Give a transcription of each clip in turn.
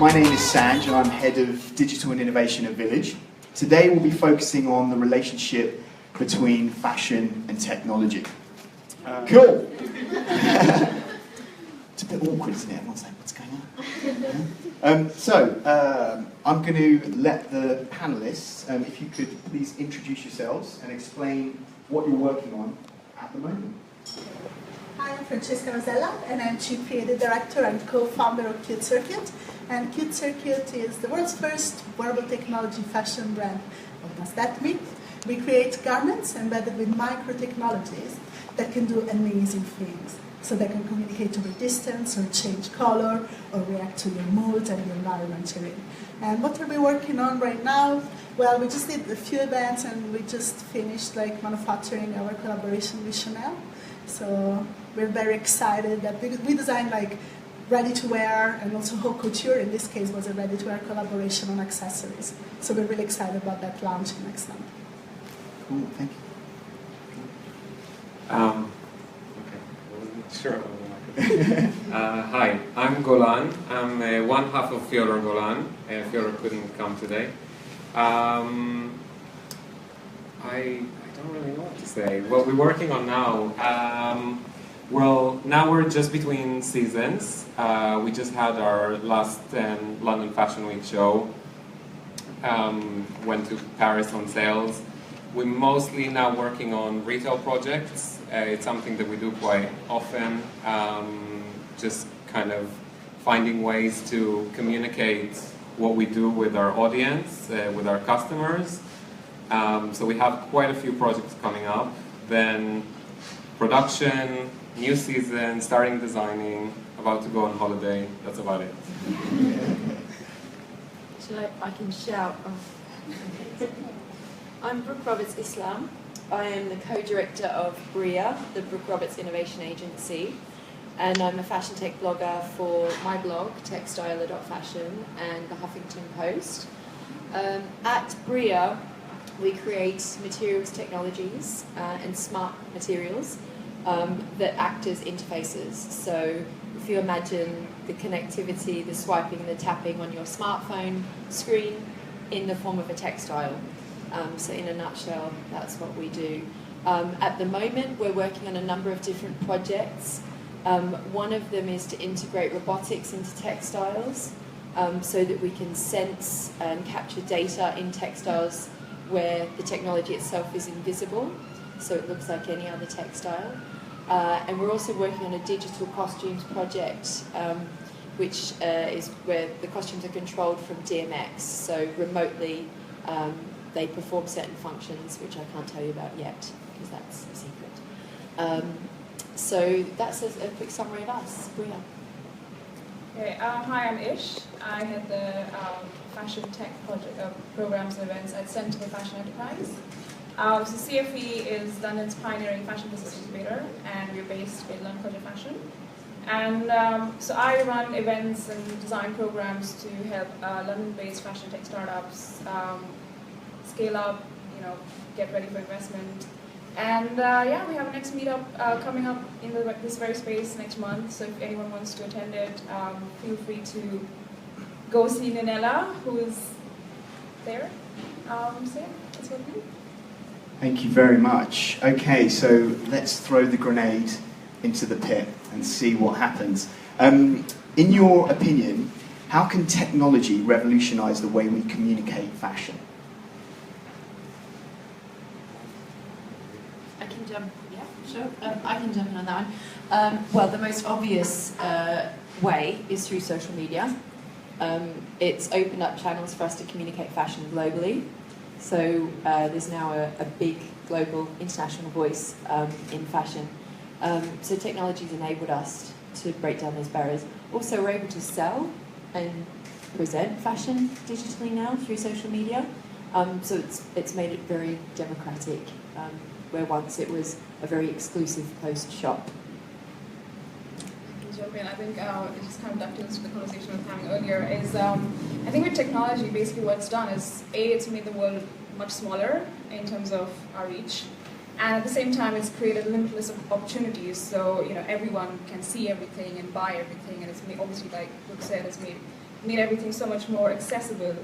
my name is Sanj and I'm Head of Digital and Innovation at Village. Today we'll be focusing on the relationship between fashion and technology. Cool! It's a bit awkward, isn't it? Everyone's like, what's going on? I'm going to let the panellists, if you could please introduce yourselves and explain what you're working on at the moment. Hi, I'm Francesca, Rosella, and I'm Chief Creative Director and co-founder of Cute Circuit. And Cute Circuit is the world's first wearable technology fashion brand. What does that mean? We create garments embedded with micro-technologies that can do amazing things. So they can communicate over distance, or change color, or react to your mood and the environment you're in. And what are we working on right now? Well, we just did a few events, and we just finished manufacturing our collaboration with Chanel. So we're very excited that we designed ready-to-wear and also haute couture. In this case, was a ready-to-wear collaboration on accessories. So we're really excited about that launching next month. Cool, thank you. Sure. Hi, I'm Golan. I'm one half of Fyodor and Golan. Fyodor couldn't come today. I don't really know what to say. What we're working on now, now we're just between seasons. We just had our last London Fashion Week show. Went to Paris on sales. We're mostly now working on retail projects. It's something that we do quite often, just kind of finding ways to communicate what we do with our audience, with our customers. So we have quite a few projects coming up. Then production, new season, starting designing, about to go on holiday. That's about it. I can shout. I'm Brooke Roberts-Islam. I am the co-director of BRIA, the Brooke Roberts Innovation Agency, and I'm a fashion tech blogger for my blog, Textiler.fashion, and the Huffington Post. At BRIA, we create materials technologies and smart materials that act as interfaces. So if you imagine the connectivity, the swiping, the tapping on your smartphone screen in the form of a textile. So in a nutshell, that's what we do. At the moment, we're working on a number of different projects. One of them is to integrate robotics into textiles so that we can sense and capture data in textiles where the technology itself is invisible, so it looks like any other textile. And we're also working on a digital costumes project, which is where the costumes are controlled from DMX, so remotely. They perform certain functions, which I can't tell you about yet, because that's a secret. So that's a quick summary of us. BRIA. Okay, hi, I'm Ish. I head the fashion tech project programs and events at Center for Fashion Enterprise. So CFE is London's pioneering fashion business incubator, and we're based in London College of Fashion. And so I run events and design programs to help London-based fashion tech startups scale up, get ready for investment. And yeah, we have a next meetup coming up in this very space next month. So if anyone wants to attend it, feel free to go see Ninella, who is there. So yeah, that's what we do. Thank you very much. Okay, so let's throw the grenade into the pit and see what happens. In your opinion, how can technology revolutionize the way we communicate fashion? I can jump in on that one. Well, the most obvious way is through social media. It's opened up channels for us to communicate fashion globally. So there's now a big global international voice in fashion. So technology's enabled us to break down those barriers. Also, we're able to sell and present fashion digitally now through social media. So it's made it very democratic, where once it was a very exclusive closed shop. I think it just kind of dovetails to the conversation we were having earlier, is I think with technology, basically what it's done is, it's made the world much smaller in terms of our reach, and at the same time it's created limitless opportunities, so everyone can see everything and buy everything, and it's made, obviously, like Brooke said, it's made made everything so much more accessible.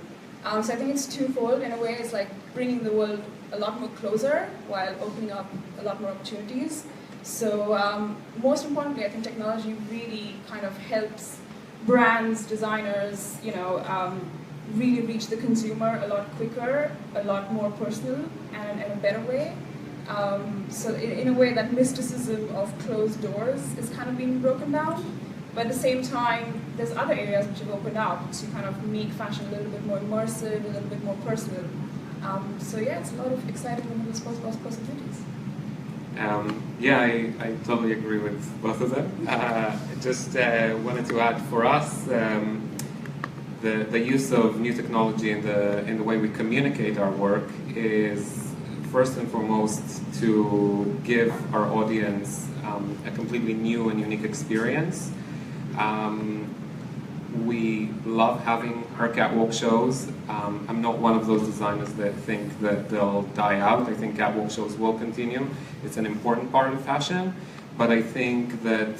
So I think it's twofold. In a way, it's like bringing the world a lot more closer while opening up a lot more opportunities. So most importantly, I think technology really kind of helps brands, designers, really reach the consumer a lot quicker, a lot more personal, and in a better way. So in a way, that mysticism of closed doors is kind of being broken down. But at the same time, there's other areas which have opened up to kind of make fashion a little bit more immersive, a little bit more personal. So yeah, it's a lot of exciting and possibilities. Yeah, I totally agree with both of them. Just wanted to add for us, the use of new technology in the way we communicate our work is first and foremost to give our audience a completely new and unique experience. We love having our catwalk shows. I'm not one of those designers that think that they'll die out. I think catwalk shows will continue. It's an important part of fashion, but I think that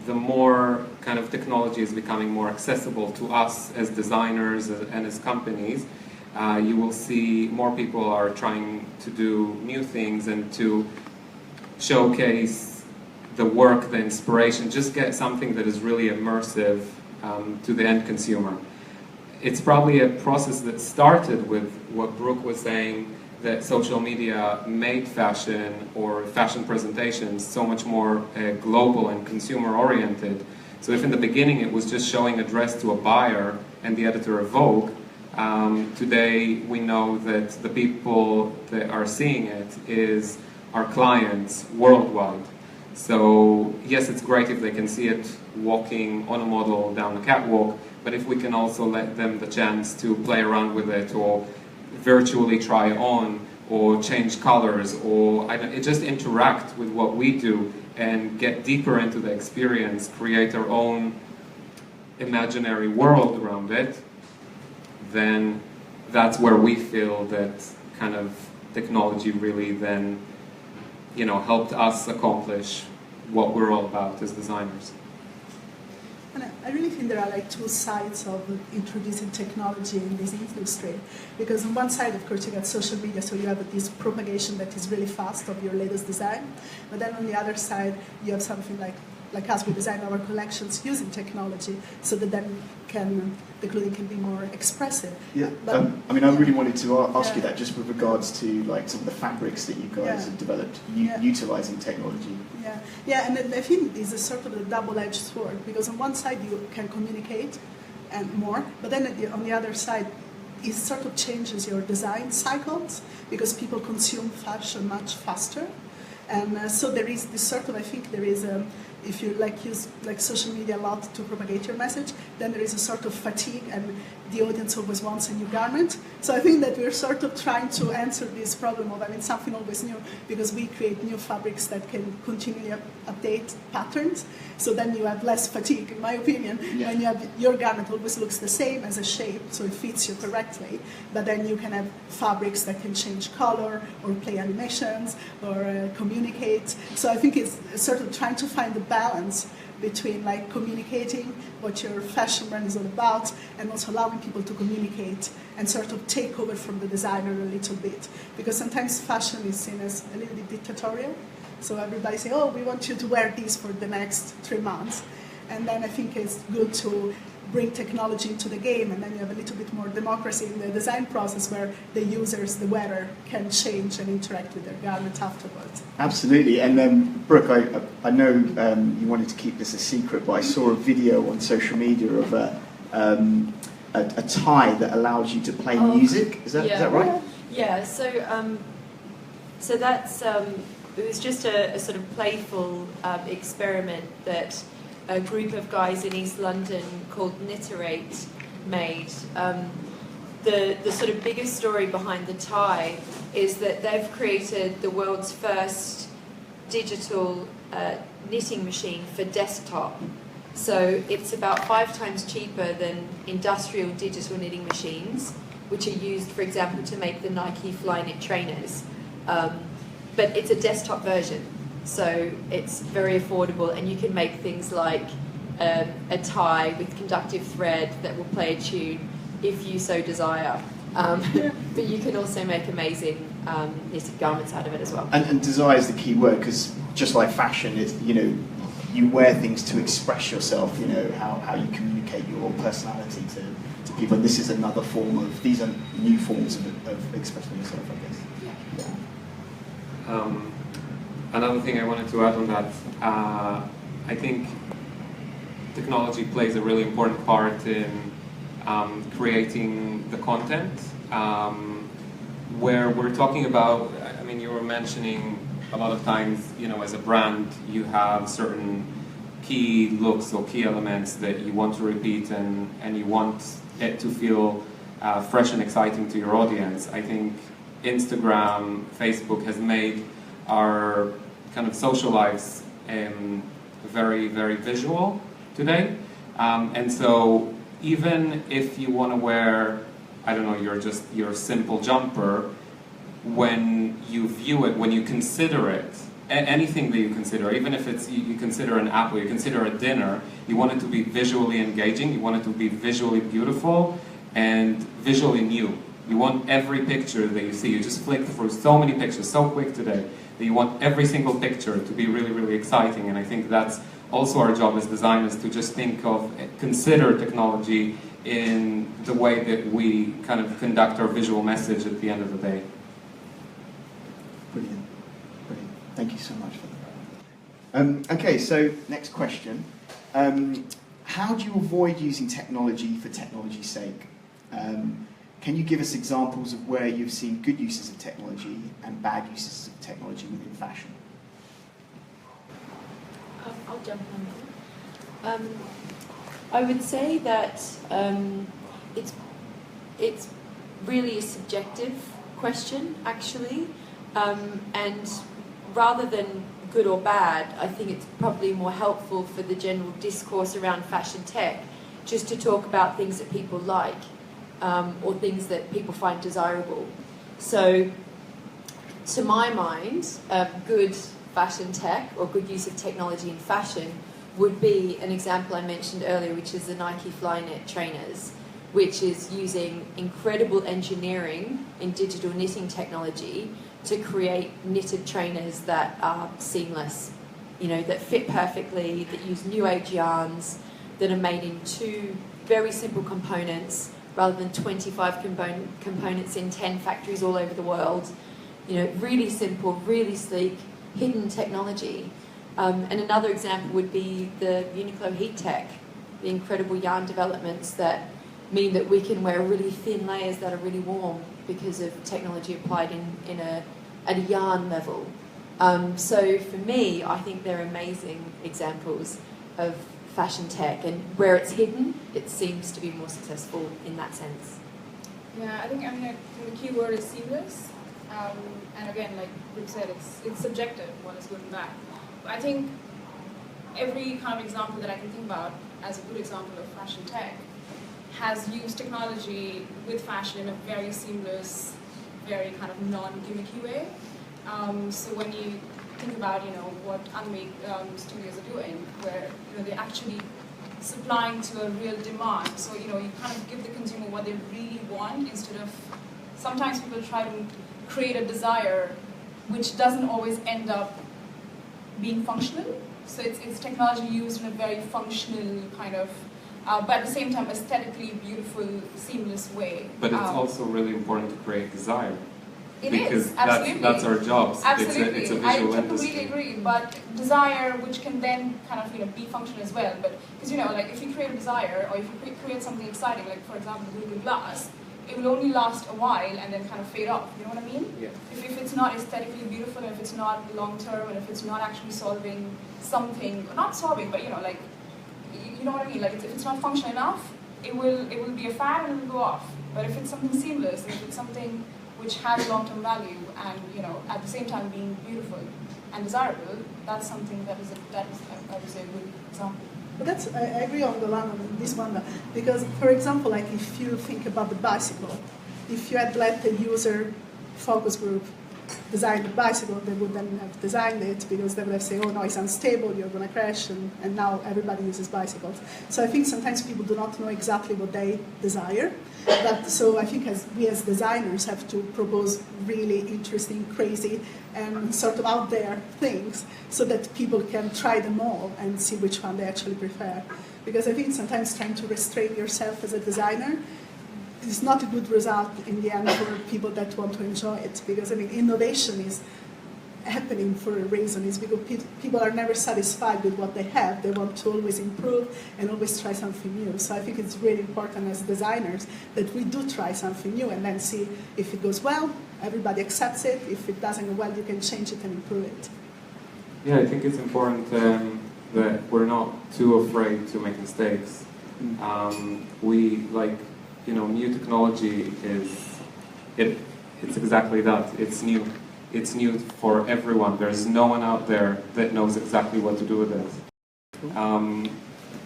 the more kind of technology is becoming more accessible to us as designers and as companies, you will see more people are trying to do new things and to showcase the work, the inspiration, just get something that is really immersive to the end consumer. It's probably a process that started with what Brooke was saying, that social media made fashion or fashion presentations so much more global and consumer-oriented. So if in the beginning it was just showing a dress to a buyer and the editor of Vogue, today we know that the people that are seeing it is our clients worldwide. So yes, it's great if they can see it walking on a model down a catwalk, but if we can also let them the chance to play around with it or virtually try on or change colors or just interact with what we do and get deeper into the experience, create our own imaginary world around it, then that's where we feel that kind of technology really then helped us accomplish what we're all about as designers. And I really think there are like two sides of introducing technology in this industry. Because on one side, of course, you got social media, so you have this propagation that is really fast of your latest design. But then on the other side, you have something like us, we design our collections using technology, so that then the clothing can be more expressive. Yeah, but, I really wanted to ask you that, just with regards to like some of the fabrics that you guys have developed, utilizing technology. Yeah, and I think it's a sort of a double-edged sword, because on one side you can communicate and more, but then on the other side, it sort of changes your design cycles, because people consume fashion much faster. And so there is this sort of, I think there is a, if you use social media a lot to propagate your message, then there is a sort of fatigue, and the audience always wants a new garment. So I think that we're sort of trying to answer this problem of having something always new, because we create new fabrics that can continually update patterns. So then you have less fatigue, in my opinion, when you have your garment always looks the same as a shape, so it fits you correctly. But then you can have fabrics that can change color or play animations or communicate. So I think it's sort of trying to find the balance between like communicating what your fashion brand is all about and also allowing people to communicate and sort of take over from the designer a little bit. Because sometimes fashion is seen as a little bit dictatorial. So everybody say, oh, we want you to wear this for the next 3 months. And then I think it's good to bring technology into the game, and then you have a little bit more democracy in the design process where the users, the wearer, can change and interact with their garment afterwards. Absolutely. And Brooke, I know you wanted to keep this a secret, but I saw a video on social media of a tie that allows you to play music. Is that right? Yeah. So that's it was just a sort of playful experiment that a group of guys in East London called Knitterate made. The sort of biggest story behind the tie is that they've created the world's first digital knitting machine for desktop. So it's about 5 times cheaper than industrial digital knitting machines, which are used, for example, to make the Nike Flyknit trainers. But it's a desktop version. So it's very affordable, and you can make things like a tie with conductive thread that will play a tune if you so desire. But you can also make amazing knitted garments out of it as well. And desire is the key word, because just like fashion, it's, you know, you wear things to express yourself, you know, how you communicate your personality to people. And this is another form of, these are new forms of expressing yourself, I guess. Yeah. Another thing I wanted to add on that, I think technology plays a really important part in creating the content, where we're talking about, I mean, you were mentioning a lot of times, you know, as a brand, you have certain key looks or key elements that you want to repeat, and you want it to feel fresh and exciting to your audience. I think Instagram, Facebook has made our kind of social lives very, very visual today. And so even if you want to wear, I don't know, your simple jumper, when you view it, when you consider it, anything that you consider, even if it's you consider an apple, you consider a dinner, you want it to be visually engaging, you want it to be visually beautiful and visually new. You want every picture that you see, you just flick through so many pictures so quick today, that you want every single picture to be really, really exciting. And I think that's also our job as designers, to just consider technology in the way that we kind of conduct our visual message at the end of the day. Brilliant. Brilliant. Thank you so much for that. Okay, so next question. How do you avoid using technology for technology's sake? Can you give us examples of where you've seen good uses of technology and bad uses of technology within fashion? I'll jump on that. I would say that it's really a subjective question, actually, and rather than good or bad, I think it's probably more helpful for the general discourse around fashion tech just to talk about things that people like, or things that people find desirable. So, to my mind, good fashion tech or good use of technology in fashion would be an example I mentioned earlier, which is the Nike Flyknit trainers, which is using incredible engineering in digital knitting technology to create knitted trainers that are seamless, you know, that fit perfectly, that use new age yarns, that are made in 2 very simple components rather than 25 components in 10 factories all over the world. You know, really simple, really sleek, hidden technology. And another example would be the Uniqlo Heat Tech, the incredible yarn developments that mean that we can wear really thin layers that are really warm because of technology applied at a yarn level. So for me, I think they're amazing examples of fashion tech, and where it's hidden, it seems to be more successful in that sense. Yeah, I think the key word is seamless. And again, like Brooke said, it's subjective, what is good and bad. I think every kind of example that I can think about as a good example of fashion tech has used technology with fashion in a very seamless, very kind of non-gimmicky way. So when you think about, you know, what Unmake studios are doing, where, you know, they're actually supplying to a real demand. So, you know, you kind of give the consumer what they really want instead of, sometimes people try to create a desire which doesn't always end up being functional. So it's technology used in a very functional kind of, but at the same time aesthetically beautiful, seamless way. But it's also really important to create desire. Because absolutely. That's our job. Absolutely. It's a visual I completely industry. agree. But desire, which can then kind of, you know, be functional as well. But because, you know, like if you create a desire or if you create something exciting, like for example the Google Glass, it will only last a while and then kind of fade off. You know what I mean? Yeah. If it's not aesthetically beautiful, and if it's not long term, and if it's not actually solving something, not solving, but, you know, like, you know what I mean? Like if it's not functional enough, it will be a fad and it will go off. But if it's something seamless, and if it's something which has long-term value and, you know, at the same time being beautiful and desirable, that's something that is I would say a good example. But I agree on Golan on this one, because, for example, like if you think about the bicycle, if you had let the user focus group designed the bicycle, they wouldn't have designed it because they would have said, oh no, it's unstable, you're going to crash, and now everybody uses bicycles. So I think sometimes people do not know exactly what they desire. So I think we as designers have to propose really interesting, crazy, and sort of out there things so that people can try them all and see which one they actually prefer. Because I think sometimes trying to restrain yourself as a designer is not a good result in the end for people that want to enjoy it. Because I mean, innovation is happening for a reason. It's because people are never satisfied with what they have. They want to always improve and always try something new. So I think it's really important as designers that we do try something new and then see if it goes well, everybody accepts it. If it doesn't go well, you can change it and improve it. Yeah, I think it's important that we're not too afraid to make mistakes. New technology it's exactly that. It's new. It's new for everyone. There's no one out there that knows exactly what to do with it.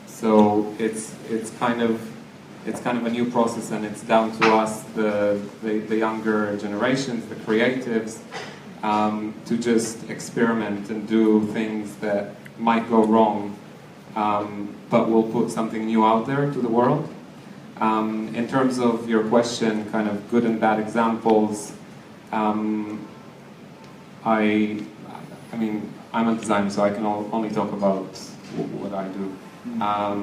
So it's kind of a new process, and it's down to us, the younger generations, the creatives, to just experiment and do things that might go wrong, but will put something new out there to the world. In terms of your question, kind of good and bad examples, I mean, I'm a designer, so I can only talk about what I do. I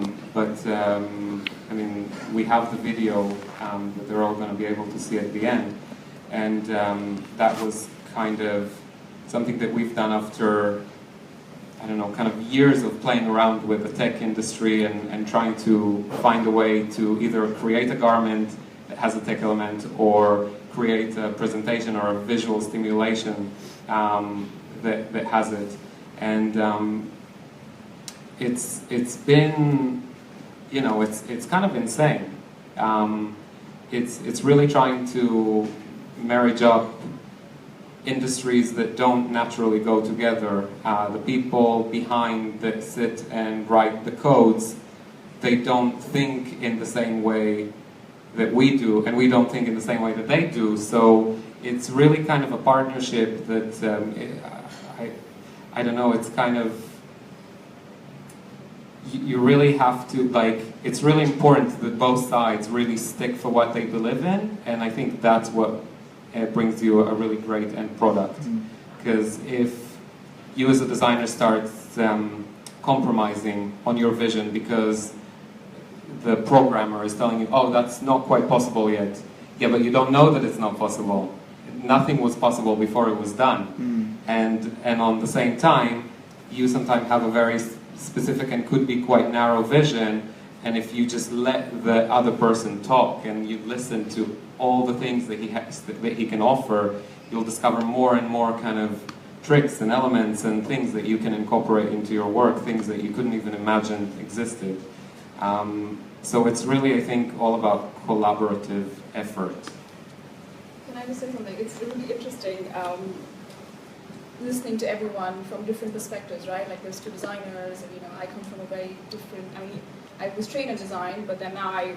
mean, we have the video that they're all going to be able to see at the end, and that was kind of something that we've done after, I don't know, kind of years of playing around with the tech industry and trying to find a way to either create a garment that has a tech element or create a presentation or a visual stimulation that has it. And it's been, you know, it's kind of insane. It's really trying to marriage up industries that don't naturally go together. The people behind that sit and write the codes, they don't think in the same way that we do, and we don't think in the same way that they do. So it's really kind of a partnership that, I don't know, it's kind of, you really have to, like, it's really important that both sides really stick for what they believe in, and I think that's what brings you a really great end product. Because if you as a designer start compromising on your vision because the programmer is telling you, oh, that's not quite possible yet. Yeah, but you don't know that it's not possible. Nothing was possible before it was done. And on the same time, you sometimes have a very specific and could be quite narrow vision, and if you just let the other person talk and you listen to all the things that he has, that he can offer, you'll discover more and more kind of tricks and elements and things that you can incorporate into your work, things that you couldn't even imagine existed. So it's really, I think, all about collaborative effort. Can I just say something? It's really interesting listening to everyone from different perspectives, right? Like there's two designers, and you know, I come from a very different, I mean, I was trained in design, but then now I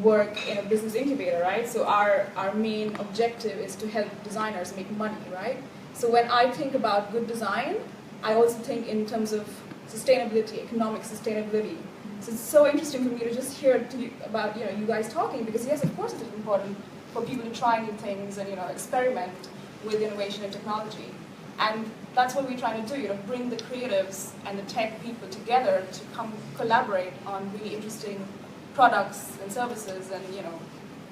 work in a business incubator, right? So our main objective is to help designers make money, right? So when I think about good design, I also think in terms of sustainability, economic sustainability. So it's so interesting for me to just hear about, you know, you guys talking, because yes, of course it is important for people to try new things and, you know, experiment with innovation and technology. And that's what we're trying to do, you know, bring the creatives and the tech people together to come collaborate on really interesting products and services and, you know,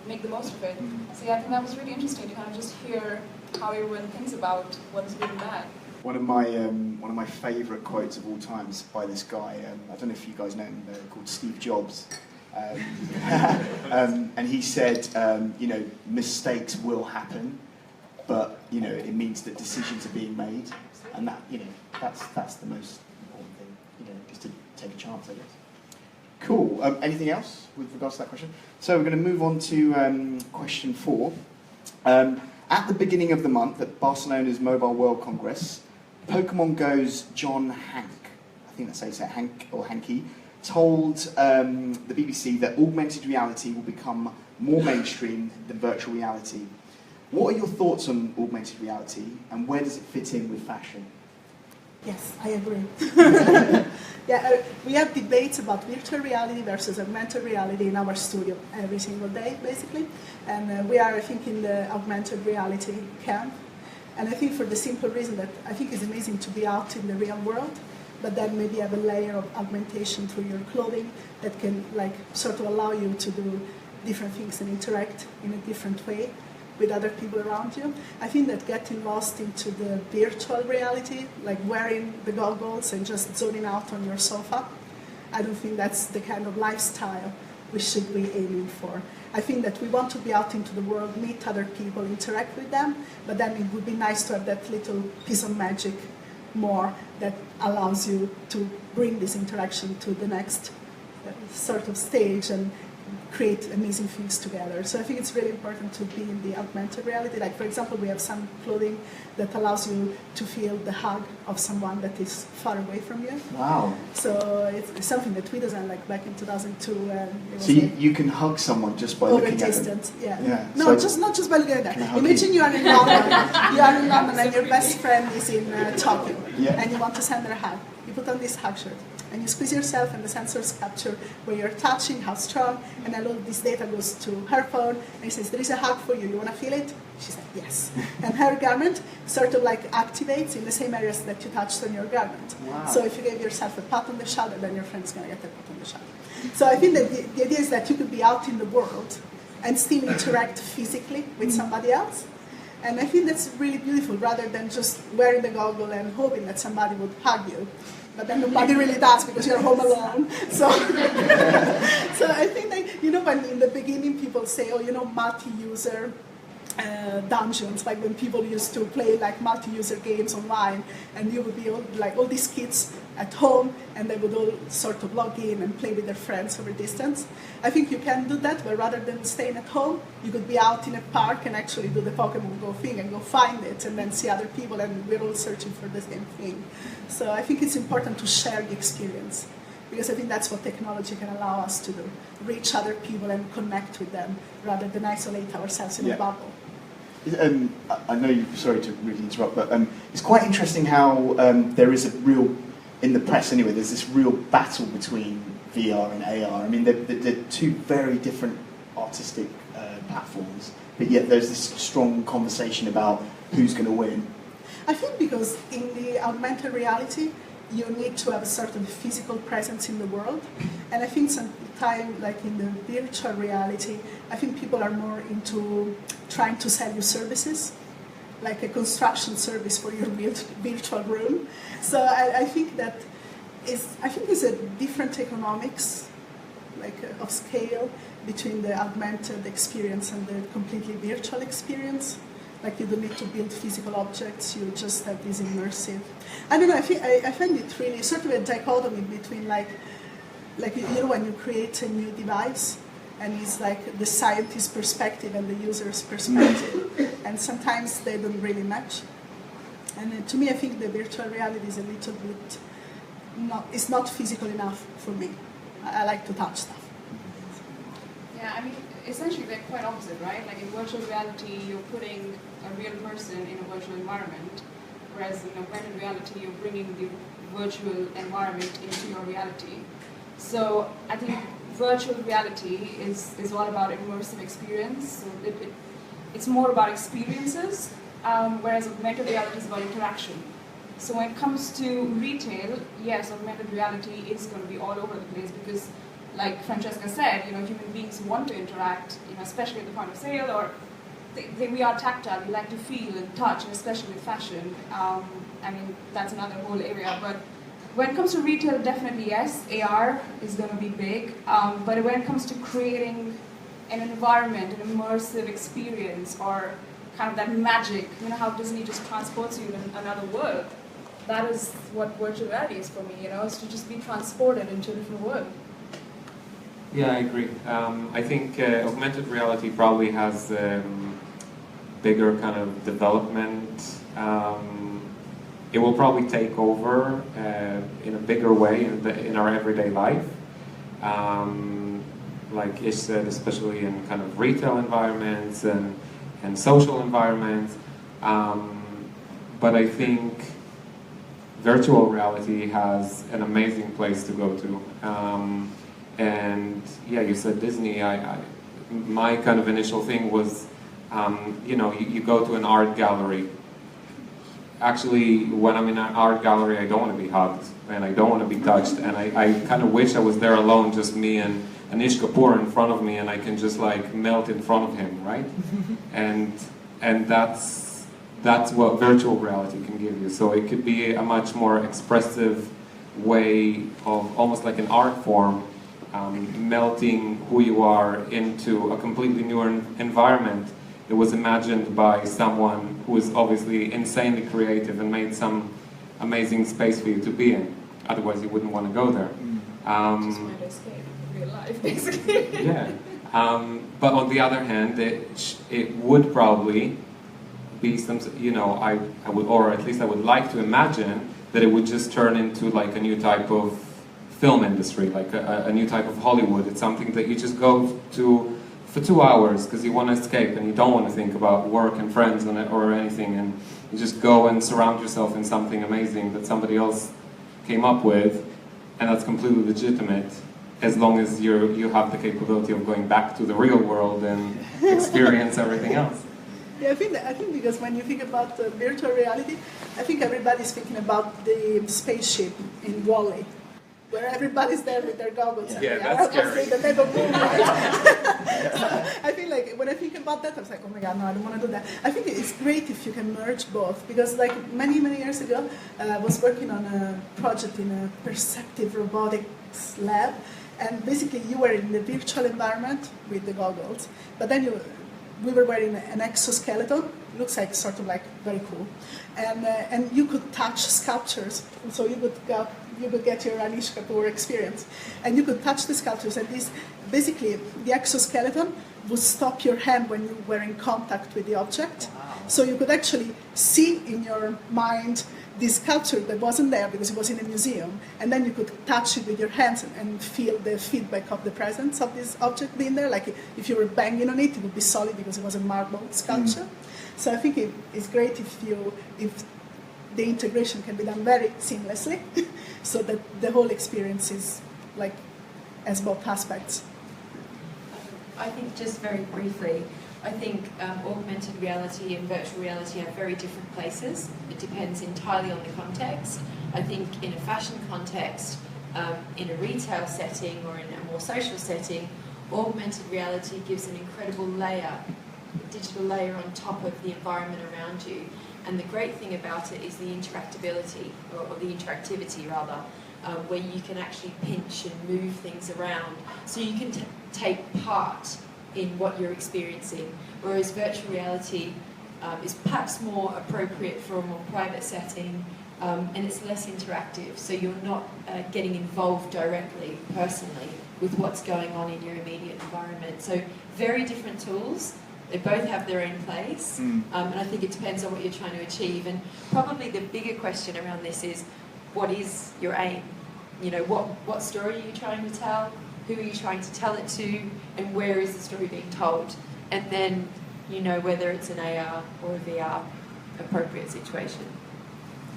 make the most of it. So yeah, I think that was really interesting to kind of just hear how everyone thinks about what is good and bad. One of my favourite quotes of all time is by this guy. I don't know if you guys know him, called Steve Jobs. And he said, you know, mistakes will happen, but you know, it means that decisions are being made, and that, you know, that's the most important thing. You know, is to take a chance, I guess. Cool. Anything else with regards to that question? So we're going to move on to question 4. At the beginning of the month at Barcelona's Mobile World Congress, Pokemon Go's John Hank, I think that's how you say it, Hank or Hanky, told the BBC that augmented reality will become more mainstream than virtual reality. What are your thoughts on augmented reality, and where does it fit in with fashion? Yes, I agree. We have debates about virtual reality versus augmented reality in our studio every single day, basically. And we are, I think, in the augmented reality camp. And I think for the simple reason that I think it's amazing to be out in the real world, but then maybe have a layer of augmentation through your clothing that can sort of allow you to do different things and interact in a different way with other people around you. I think that getting lost into the virtual reality, like wearing the goggles and just zoning out on your sofa, I don't think that's the kind of lifestyle we should be aiming for. I think that we want to be out into the world, meet other people, interact with them, but then it would be nice to have that little piece of magic more that allows you to bring this interaction to the next sort of stage and create amazing things together. So I think it's really important to be in the augmented reality. Like, for example, we have some clothing that allows you to feel the hug of someone that is far away from you. Wow. So it's something that we designed back in 2002. And so you can hug someone just by looking at them? Yeah. No, so not just by looking at them. Imagine you are in London, and your best friend is in Tokyo, and you want to send her a hug. You put on this hug shirt, and you squeeze yourself, and the sensors capture where you're touching, how strong, and then all this data goes to her phone, and it says, there is a hug for you, you want to feel it? She said, yes. And her garment sort of activates in the same areas that you touched on your garment. Wow. So if you gave yourself a pat on the shoulder, then your friend's going to get a pat on the shoulder. So I think that the idea is that you could be out in the world and still interact physically with somebody else. And I think that's really beautiful, rather than just wearing the goggle and hoping that somebody would hug you. But then nobody really does because you're home alone. So, so I think when in the beginning people say, multi-user dungeons, like when people used to play multi-user games online, and you would be all these kids at home, and they would all sort of log in and play with their friends over distance. I think you can do that, but rather than staying at home, you could be out in a park and actually do the Pokemon Go thing and go find it, and then see other people, and we're all searching for the same thing. So I think it's important to share the experience, because I think that's what technology can allow us to do, reach other people and connect with them, rather than isolate ourselves in a bubble. I know you're sorry to really interrupt, but it's quite interesting how there is a real, in the press anyway, there's this real battle between VR and AR. I mean, they're two very different artistic platforms, but yet there's this strong conversation about who's going to win. I think because in the augmented reality, you need to have a certain physical presence in the world. And I think sometimes, in the virtual reality, I think people are more into trying to sell you services, like a construction service for your virtual room. So I think that it's a different economics, of scale, between the augmented experience and the completely virtual experience. You don't need to build physical objects, you just have this immersive. I don't know, I find it really sort of a dichotomy between when you create a new device, and it's the scientist's perspective and the user's perspective, and sometimes they don't really match. And to me, I think the virtual reality is a little bit, it's not physical enough for me. I like to touch stuff. Yeah, I mean, essentially they're quite opposite, right? In virtual reality, you're putting a real person in a virtual environment, whereas in augmented reality, you're bringing the virtual environment into your reality. So I think virtual reality is all about immersive experience. So it's more about experiences, whereas augmented reality is about interaction. So when it comes to retail, yes, augmented reality is going to be all over the place because, like Francesca said, human beings want to interact, especially at the point of sale, or we are tactile, we like to feel and touch, and especially with fashion. I mean, that's another whole area. But when it comes to retail, definitely yes, AR is going to be big. But when it comes to creating an environment, an immersive experience, or kind of that magic, how Disney just transports you to another world, that is what virtual reality is for me, is to just be transported into a different world. Yeah, I agree. I think augmented reality probably has bigger kind of development. It will probably take over in a bigger way in our everyday life. Like Ish said, especially in kind of retail environments and and social environments. But I think virtual reality has an amazing place to go to. And yeah, you said Disney. My kind of initial thing was, you know, you go to an art gallery. Actually, when I'm in an art gallery, I don't want to be hugged, and I don't want to be touched, and I kind of wish I was there alone, just me and Anish Kapoor in front of me, and I can just like melt in front of him, right? and that's what virtual reality can give you. So it could be a much more expressive way of almost like an art form, melting who you are into a completely new environment. It was imagined by someone who is obviously insanely creative and made some amazing space for you to be in. Otherwise, you wouldn't want to go there. Just want to escape real life, basically. Yeah. But on the other hand, it would probably be some, you know, I would, or at least I would like to imagine that it would just turn into like a new type of film industry, like a new type of Hollywood. It's something that you just go to for 2 hours because you want to escape and you don't want to think about work and friends or anything, and you just go and surround yourself in something amazing that somebody else came up with, and that's completely legitimate as long as you have the capability of going back to the real world and experience everything else. Yeah, I think because when you think about virtual reality, I think everybody's thinking about the spaceship in WALL-E, where everybody's there with their goggles. Yeah, that's scary. The type of movie, right? So I feel like when I think about that, I was like, oh my god, no, I don't want to do that. I think it's great if you can merge both, because like many years ago, I was working on a project in a perceptive robotics lab, and basically you were in the virtual environment with the goggles, but then we were wearing an exoskeleton. It looks like sort of like very cool, and you could touch sculptures. And so you could get your Anish Kapoor experience, and you could touch the sculptures. And this basically the exoskeleton would stop your hand when you were in contact with the object. So you could actually see in your mind this sculpture that wasn't there because it was in a museum, and then you could touch it with your hands and feel the feedback of the presence of this object being there. Like if you were banging on it, it would be solid because it was a marble sculpture. So I think it's great if the integration can be done very seamlessly, so that the whole experience is like as both aspects. I think just very briefly, I think augmented reality and virtual reality are very different places. It depends entirely on the context. I think in a fashion context, in a retail setting or in a more social setting, augmented reality gives an incredible layer, digital layer on top of the environment around you. And the great thing about it is the interactability, or the interactivity rather, where you can actually pinch and move things around. So you can take part in what you're experiencing, whereas virtual reality is perhaps more appropriate for a more private setting, and it's less interactive, so you're not getting involved directly, personally, with what's going on in your immediate environment. So very different tools. They both have their own place, and I think it depends on what you're trying to achieve. And probably the bigger question around this is, what is your aim? You know, what story are you trying to tell? Who are you trying to tell it to, and where is the story being told? And then, you know, whether it's an AR or a VR appropriate situation.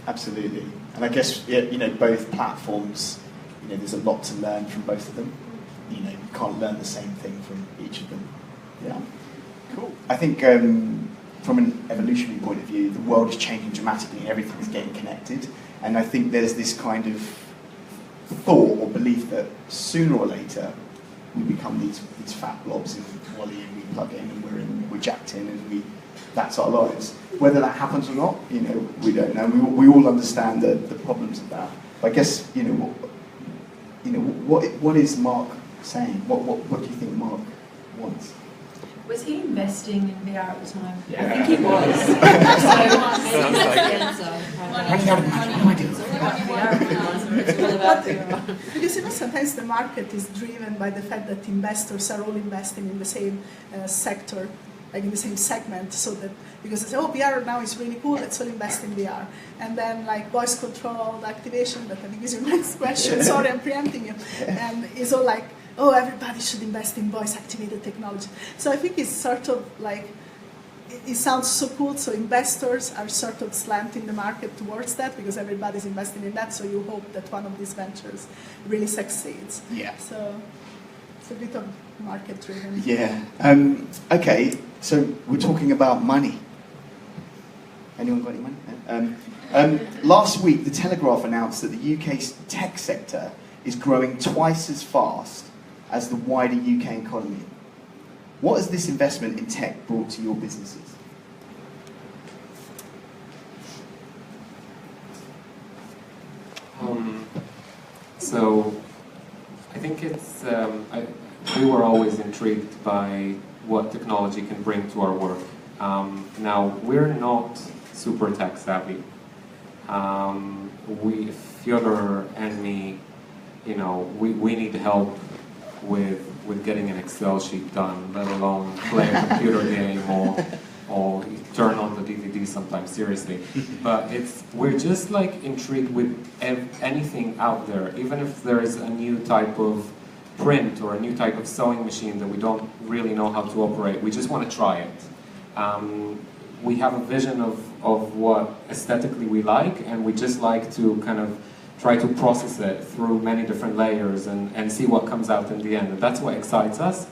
Absolutely. And I guess, you know, both platforms, you know, there's a lot to learn from both of them. You know, you can't learn the same thing from each of them. Yeah. Cool. I think from an evolutionary point of view, the world is changing dramatically and everything's getting connected. And I think there's this kind of thought or belief that sooner or later we become these fat blobs in WALL-E, and we plug in and we're jacked in and that's our lives. Whether that happens or not, you know, we don't know. We all understand the problems of that. But I guess, you know, what is Mark saying? What do you think Mark wants? Was he investing in VR at the time? Yeah. I think he was. So maybe that's the answer. Because, you know, sometimes the market is driven by the fact that investors are all investing in the same sector, like in the same segment, so that because they say, oh, VR now is really cool, let's all invest in VR. And then like voice controlled activation, that I think is your next question, sorry I'm preempting you, and is all like, oh, everybody should invest in voice-activated technology. So I think it's sort of like it sounds so cool, so investors are sort of slanting the market towards that because everybody's investing in that, so you hope that one of these ventures really succeeds. Yeah. So it's a bit of market-driven. Yeah. Okay, so we're talking about money. Anyone got any money? No? Last week, The Telegraph announced that the UK's tech sector is growing twice as fast as the wider UK economy. What has this investment in tech brought to your businesses? So, I think it's, we were always intrigued by what technology can bring to our work. Now, we're not super tech savvy. Fyodor and me, we need help with getting an Excel sheet done, let alone play a computer game or turn on the DVD sometimes, seriously. But we're just like intrigued with anything out there, even if there is a new type of print or a new type of sewing machine that we don't really know how to operate. We just want to try it. We have a vision of what aesthetically we like, and we just like to kind of try to process it through many different layers and see what comes out in the end. And that's what excites us.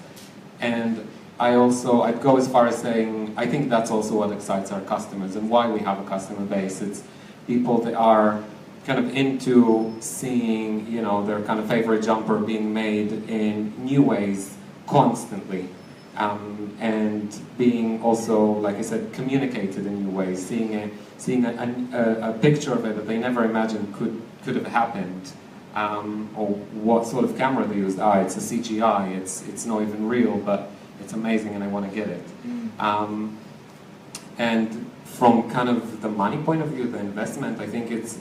And I'd go as far as saying, I think that's also what excites our customers and why we have a customer base. It's people that are kind of into seeing, their kind of favorite jumper being made in new ways constantly. And being also, like I said, communicated in new ways, seeing a picture of it that they never imagined could have happened, or what sort of camera they used. It's a CGI, it's not even real, but it's amazing and I want to get it. And from kind of the money point of view, the investment, I think it's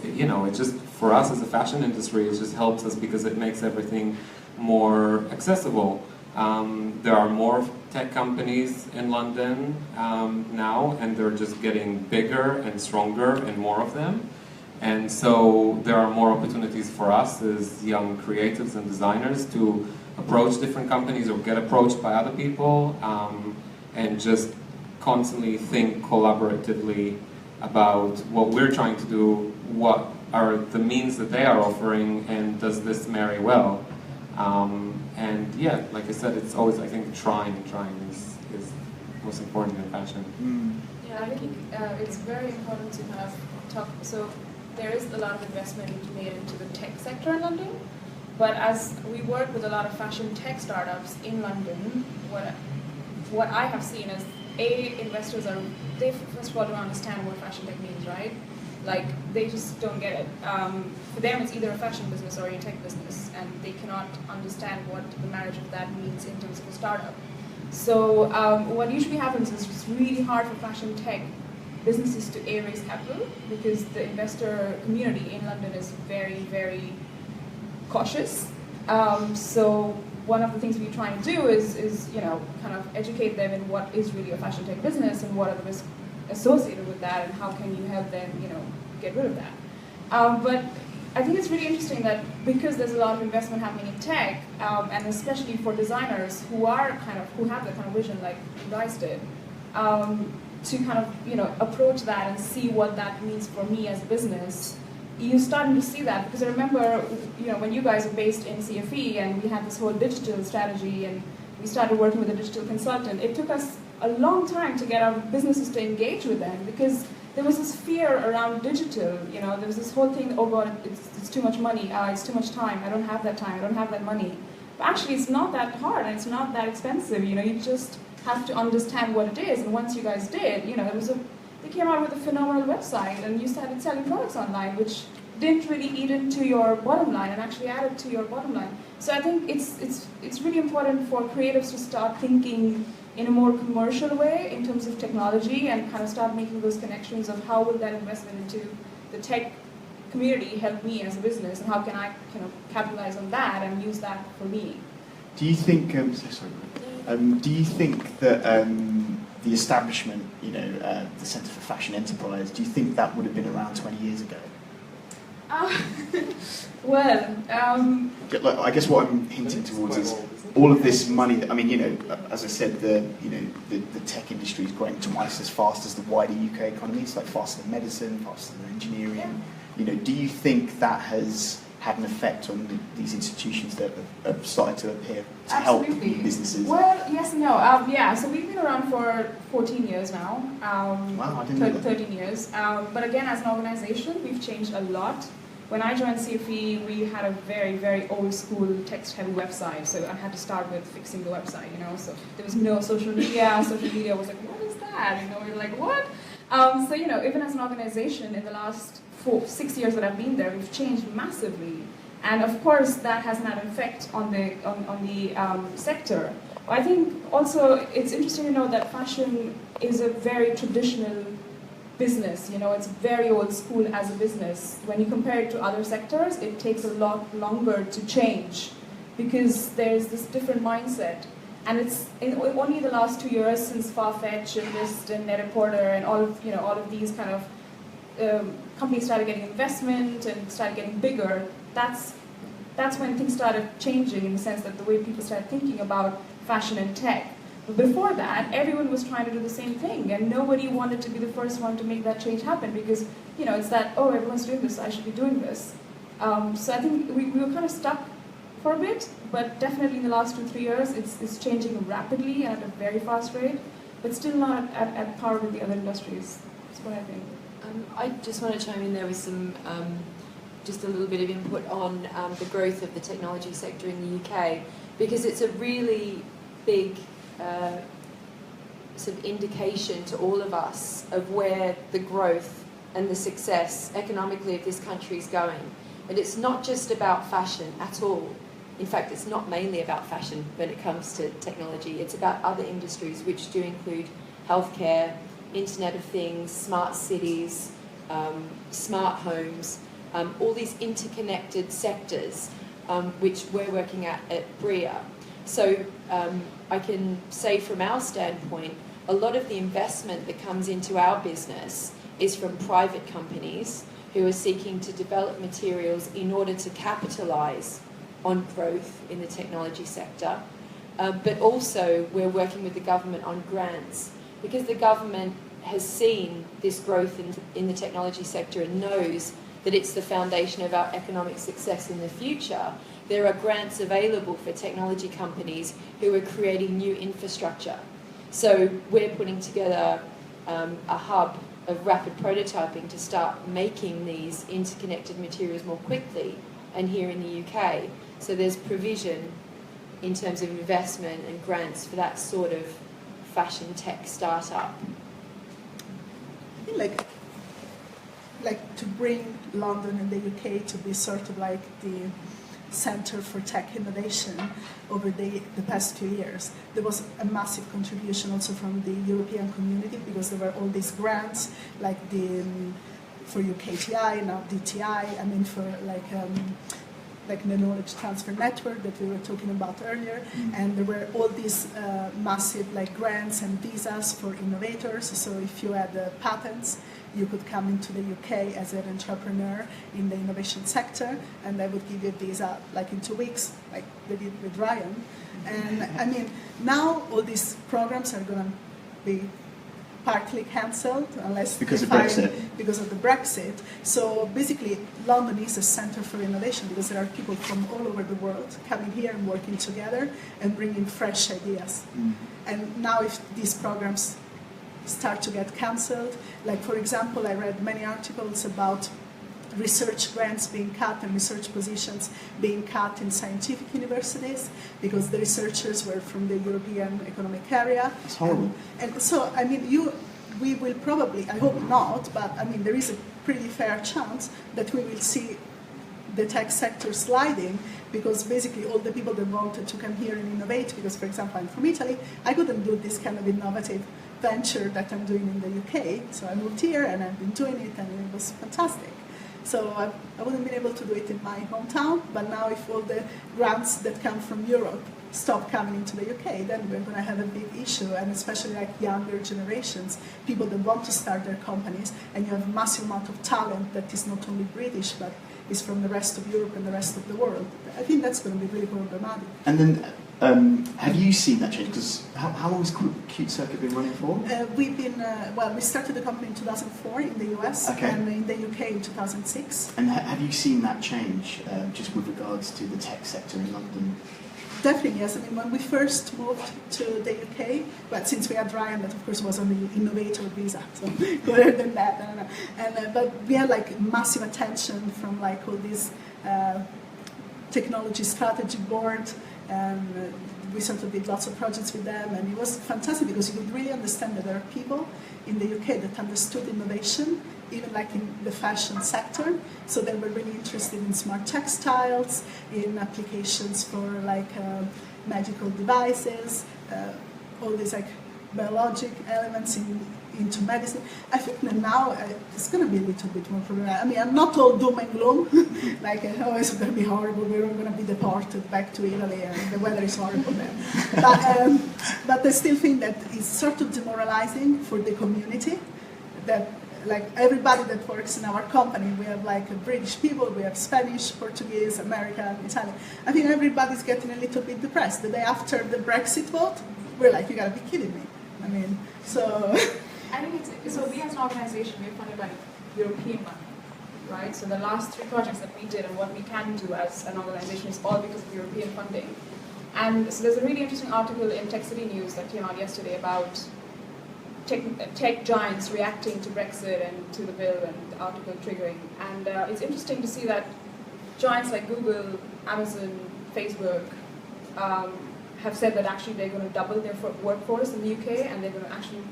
just, for us as a fashion industry, it just helps us because it makes everything more accessible. There are more tech companies in London now, and they're just getting bigger and stronger and more of them. And so there are more opportunities for us as young creatives and designers to approach different companies or get approached by other people, and just constantly think collaboratively about what we're trying to do, what are the means that they are offering, and does this marry well. And yeah, like I said, it's always, I think, trying is most important in fashion. Yeah, I think it's very important to kind of talk. So there is a lot of investment made into the tech sector in London, but as we work with a lot of fashion tech startups in London, what I have seen is, investors they first of all don't understand what fashion tech means, right? Like, they just don't get it. For them, it's either a fashion business or a tech business, and they cannot understand what the marriage of that means in terms of a startup. So what usually happens is it's really hard for fashion tech businesses to raise capital, because the investor community in London is very, very cautious. So one of the things we try and do is kind of educate them in what is really a fashion tech business and what are the risks associated with that, and how can you help them, get rid of that. But I think it's really interesting that because there's a lot of investment happening in tech, and especially for designers who have that kind of vision like you guys did, to kind of approach that and see what that means for me as a business. You're starting to see that, because I remember when you guys were based in CFE and we had this whole digital strategy and we started working with a digital consultant. It took us a long time to get our businesses to engage with them, because there was this fear around digital. There was this whole thing, oh God, it's too much money, it's too much time, I don't have that time, I don't have that money. But actually it's not that hard and it's not that expensive. You just have to understand what it is. And once you guys did, they came out with a phenomenal website and you started selling products online, which didn't really eat into your bottom line and actually added to your bottom line. So I think it's really important for creatives to start thinking in a more commercial way in terms of technology, and kind of start making those connections of how will that investment into the tech community help me as a business, and how can I capitalize on that and use that for me. Do you think? Do you think that the establishment, the Centre for Fashion Enterprise, do you think that would have been around 20 years ago? Well, I guess what I'm hinting towards is all of this money. I mean, as I said, the tech industry is growing twice as fast as the wider UK economy. It's like faster than medicine, faster than engineering. Do you think that has had an effect on these institutions that have started to appear to help new businesses? Well, yes and no. So we've been around for 14 years now. Wow, I didn't know that. 13 years. But again, as an organization, we've changed a lot. When I joined CFE, we had a very, very old school text-heavy website, so I had to start with fixing the website, So there was no social media. Social media was like, what is that? We were like, what? So even as an organization, in the last 6 years that I've been there, we've changed massively, and of course that has had an effect on the sector. I think also it's interesting to know that fashion is a very traditional business. It's very old school as a business. When you compare it to other sectors, it takes a lot longer to change because there's this different mindset. And it's only the last 2 years since Farfetch and List and Net-a-Porter and all of these kind of companies started getting investment and started getting bigger. That's when things started changing in the sense that the way people started thinking about fashion and tech. But before that, everyone was trying to do the same thing, and nobody wanted to be the first one to make that change happen because it's that, oh, everyone's doing this, I should be doing this. So I think we were kind of stuck for a bit, but definitely in the last 2-3 years, it's changing rapidly and at a very fast rate, but still not at par with the other industries. That's what I think. I just want to chime in there with some, just a little bit of input on the growth of the technology sector in the UK, because it's a really big sort of indication to all of us of where the growth and the success economically of this country is going. And it's not just about fashion at all. In fact, it's not mainly about fashion when it comes to technology. It's about other industries which do include healthcare, Internet of Things, smart cities, smart homes, all these interconnected sectors which we're working at BRIA. So I can say from our standpoint, a lot of the investment that comes into our business is from private companies who are seeking to develop materials in order to capitalise on growth in the technology sector. But also we're working with the government on grants because the government has seen this growth in the technology sector and knows that it's the foundation of our economic success in the future. There are grants available for technology companies who are creating new infrastructure. So we're putting together a hub of rapid prototyping to start making these interconnected materials more quickly, and here in the UK. So there's provision in terms of investment and grants for that sort of fashion tech startup. I think like to bring London and the UK to be sort of like the center for tech innovation over the past few years. There was a massive contribution also from the European community because there were all these grants like for UKTI, now DTI, I mean for like the knowledge transfer network that we were talking about earlier, and there were all these massive like grants and visas for innovators. So if you had patents, you could come into the UK as an entrepreneur in the innovation sector, and they would give you a visa like in 2 weeks, like they did with Ryan. And I mean, now all these programs are going to be partly cancelled unless because of the Brexit. So basically, London is a center for innovation because there are people from all over the world coming here and working together and bringing fresh ideas. And now if these programs start to get cancelled, like for example, I read many articles about research grants being cut and research positions being cut in scientific universities because the researchers were from the European Economic Area. It's horrible. And so, I mean, we will probably, I hope not, but I mean, there is a pretty fair chance that we will see the tech sector sliding because basically all the people that wanted to come here and innovate, because for example, I'm from Italy, I couldn't do this kind of innovative venture that I'm doing in the UK. So I moved here and I've been doing it and it was fantastic. So I wouldn't be able to do it in my hometown, but now if all the grants that come from Europe stop coming into the UK, then we're going to have a big issue, and especially like younger generations, people that want to start their companies, and you have a massive amount of talent that is not only British, but is from the rest of Europe and the rest of the world. I think that's going to be really problematic. And then, have you seen that change? Because how long has Cute Circuit been running for? We've been, we started the company in 2004 in the US, Okay. and in the UK in 2006. And have you seen that change, just with regards to the tech sector in London? Definitely, yes. I mean, when we first moved to the UK, but since we had Ryan, that of course was on the innovator visa, so better than that, I don't know. And but we had like massive attention from like all these technology strategy board, and we sort of did lots of projects with them, and it was fantastic because you could really understand that there are people in the UK that understood innovation, even like in the fashion sector. So they were really interested in smart textiles, in applications for like magical devices, all these like biologic elements into medicine. I think that now it's going to be a little bit more problematic. I mean, I'm not all doom and gloom, like, oh, it's going to be horrible, we're going to be deported back to Italy and the weather is horrible there. But I still think that it's sort of demoralizing for the community, that like everybody that works in our company, we have like British people, we have Spanish, Portuguese, American, Italian. I think everybody's getting a little bit depressed. The day after the Brexit vote, we're like, you gotta be kidding me. I mean, so... I think so we as an organization, we're funded by European money, right? So the last 3 projects that we did and what we can do as an organization is all because of European funding. And so there's a really interesting article in Tech City News that came out yesterday about tech giants reacting to Brexit and to the bill and the article triggering. And it's interesting to see that giants like Google, Amazon, Facebook have said that actually they're going to double their workforce in the UK, and they're going to actually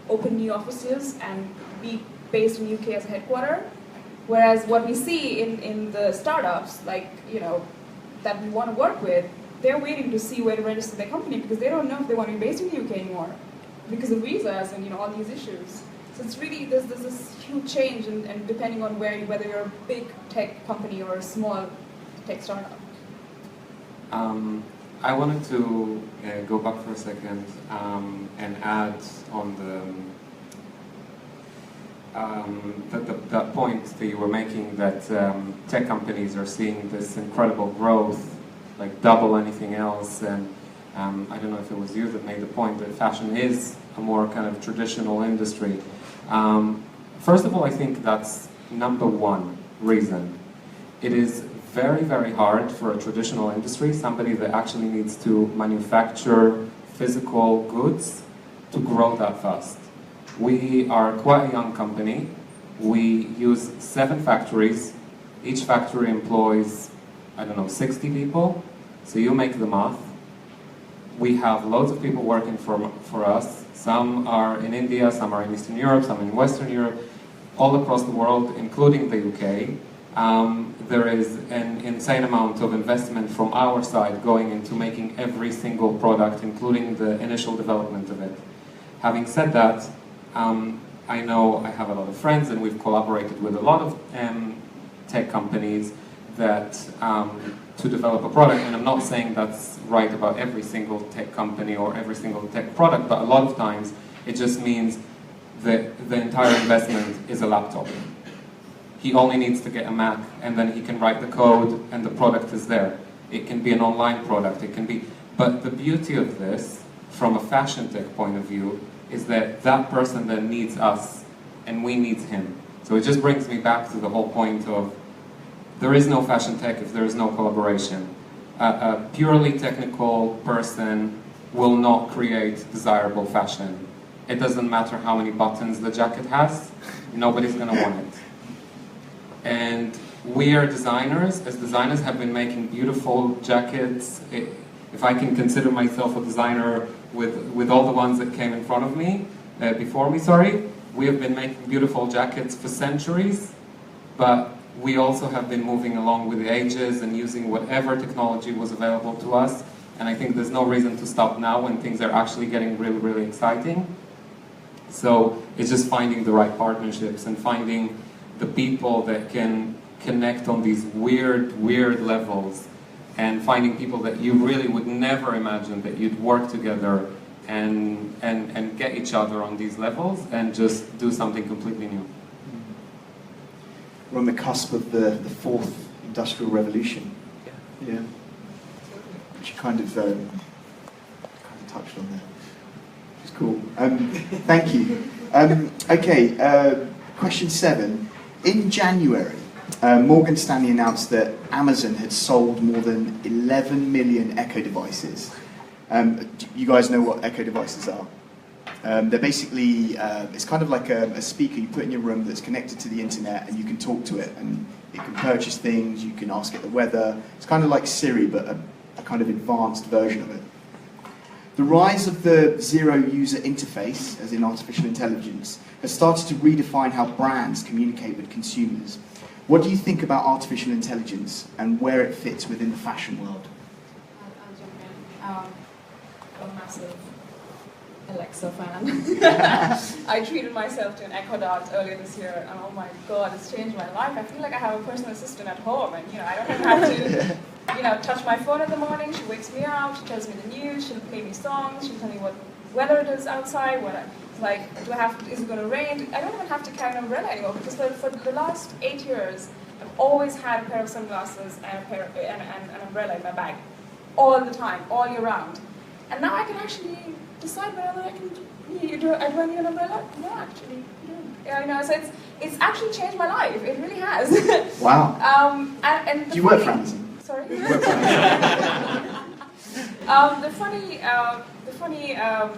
open new offices and be based in the UK as a headquarter. Whereas what we see in the startups, like, you know, that we want to work with, they're waiting to see where to register their company because they don't know if they want to be based in the UK anymore because of visas and, you know, all these issues. So it's really, there's this huge change, and depending on whether you're a big tech company or a small tech startup. I wanted to go back for a second and add on that point that you were making, that tech companies are seeing this incredible growth, like double anything else, and I don't know if it was you that made the point that fashion is a more kind of traditional industry. First of all, I think that's number one reason. It is very, very hard for a traditional industry, somebody that actually needs to manufacture physical goods, to grow that fast. We are quite a young company. We use 7 factories. Each factory employs, I don't know, 60 people. So you make the math. We have loads of people working for us. Some are in India, some are in Eastern Europe, some in Western Europe, all across the world, including the UK. There is an insane amount of investment from our side going into making every single product, including the initial development of it. Having said that, I know I have a lot of friends, and we've collaborated with a lot of tech companies that to develop a product, and I'm not saying that's right about every single tech company or every single tech product, but a lot of times it just means that the entire investment is a laptop. He only needs to get a Mac, and then he can write the code, and the product is there. It can be an online product, it can be... But the beauty of this, from a fashion tech point of view, is that that person then needs us, and we need him. So it just brings me back to the whole point of, there is no fashion tech if there is no collaboration. A purely technical person will not create desirable fashion. It doesn't matter how many buttons the jacket has, nobody's going to want it. And we are designers. As designers, have been making beautiful jackets. If I can consider myself a designer with all the ones that came in front of me, before me, sorry, we have been making beautiful jackets for centuries, but we also have been moving along with the ages and using whatever technology was available to us. And I think there's no reason to stop now when things are actually getting really, really exciting. So it's just finding the right partnerships and finding the people that can connect on these weird levels and finding people that you really would never imagine that you'd work together and get each other on these levels and just do something completely new. We're on the cusp of the fourth industrial revolution. Yeah. Which you kind of touched on there. Which is cool. Thank you. Okay, question 7. In January, Morgan Stanley announced that Amazon had sold more than 11 million Echo devices. You guys know what Echo devices are? They're basically, it's kind of like a speaker you put in your room that's connected to the internet, and you can talk to it, and it can purchase things, you can ask it the weather. It's kind of like Siri, but a kind of advanced version of it. The rise of the zero-user interface, as in artificial intelligence, has started to redefine how brands communicate with consumers. What do you think about artificial intelligence and where it fits within the fashion world? I'll jump in. I'm a massive Alexa fan. I treated myself to an Echo Dot earlier this year, and oh my god, it's changed my life. I feel like I have a personal assistant at home, and I don't even have to, touch my phone in the morning. She wakes me up, she tells me the news, she'll play me songs, she'll tell me what weather it is outside, is it going to rain? I don't even have to carry an umbrella anymore, because for the last 8 years, I've always had a pair of sunglasses and an umbrella in my bag, all the time, all year round. And now I can actually decide whether I can. Do I need an umbrella? No, actually, no. So it's actually changed my life. It really has. Wow. And do you work for Amazon? Sorry. You work for Amazon. The funny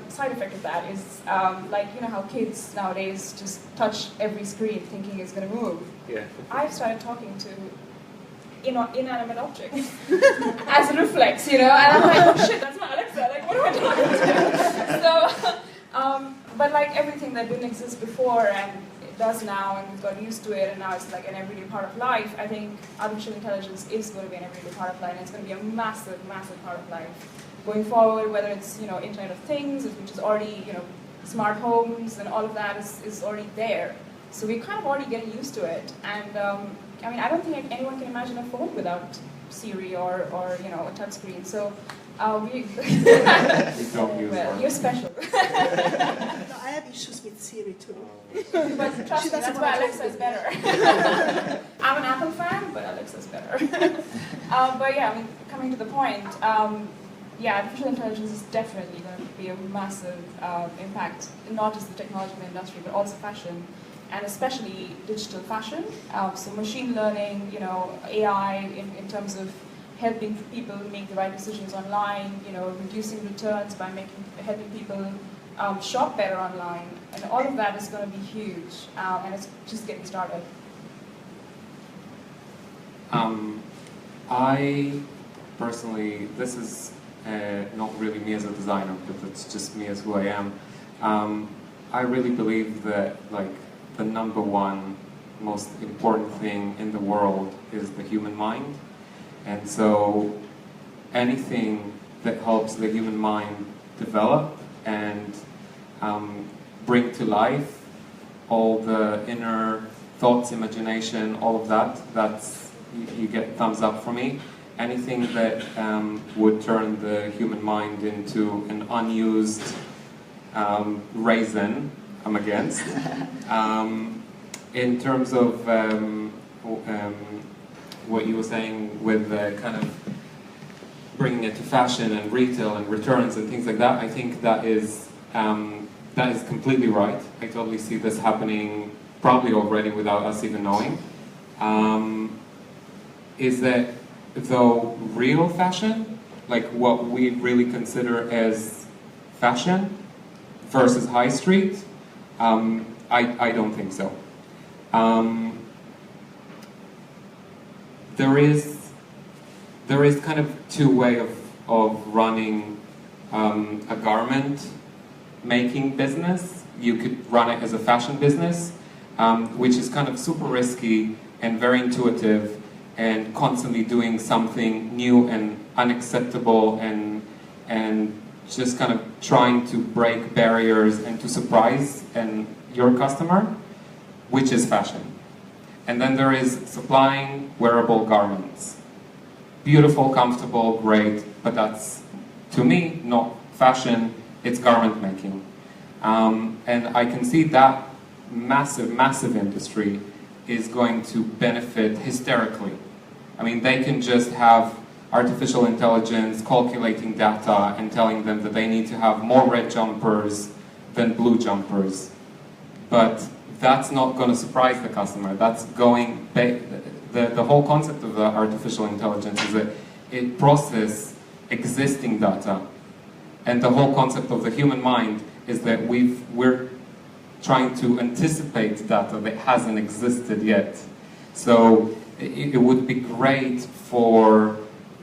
side effect of that is how kids nowadays just touch every screen thinking it's going to move. Yeah. I've started talking to inanimate objects as a reflex, and I'm like, oh shit, that's my Alexa, like, what am I talking to? So, but like everything that didn't exist before and it does now, and we've got used to it, and now it's like an everyday part of life, I think artificial intelligence is going to be an everyday part of life, and it's going to be a massive, massive part of life going forward, whether it's, Internet of Things, which is already, smart homes, and all of that is already there. So we're kind of already getting used to it, and I don't think anyone can imagine a phone without Siri or a touchscreen. So we don't use one. You're special. No, I have issues with Siri too. But trust me, that's why Alexa is better. I'm an Apple fan, but Alexa's better. But yeah, coming to the point, artificial intelligence is definitely going to be a massive impact, not just the technology industry, but also fashion. And especially digital fashion, so machine learning, AI in terms of helping people make the right decisions online, reducing returns by helping people shop better online, and all of that is going to be huge, and it's just getting started. I personally, this is not really me as a designer, but it's just me as who I am. I really believe that the number one most important thing in the world is the human mind. And so anything that helps the human mind develop and bring to life all the inner thoughts, imagination, all of that's you get thumbs up for me. Anything that would turn the human mind into an unused raisin, I'm against. In terms of what you were saying with kind of bringing it to fashion and retail and returns and things like that, I think that is completely right. I totally see this happening probably already without us even knowing. Is that though real fashion, like what we really consider as fashion versus high street? I don't think so. There is kind of two ways of running a garment making business. You could run it as a fashion business, which is kind of super risky and very intuitive and constantly doing something new and unacceptable and just kind of trying to break barriers and to surprise your customer, which is fashion. And then there is supplying wearable garments. beautiful, comfortable, great, but that's, to me, not fashion, it's garment making. And I can see that massive, massive industry is going to benefit hysterically. I mean, they can just have artificial intelligence calculating data and telling them that they need to have more red jumpers than blue jumpers. But that's not going to surprise the customer. That's going, the whole concept of the artificial intelligence is that it processes existing data. And the whole concept of the human mind is that we're trying to anticipate data that hasn't existed yet. So it would be great for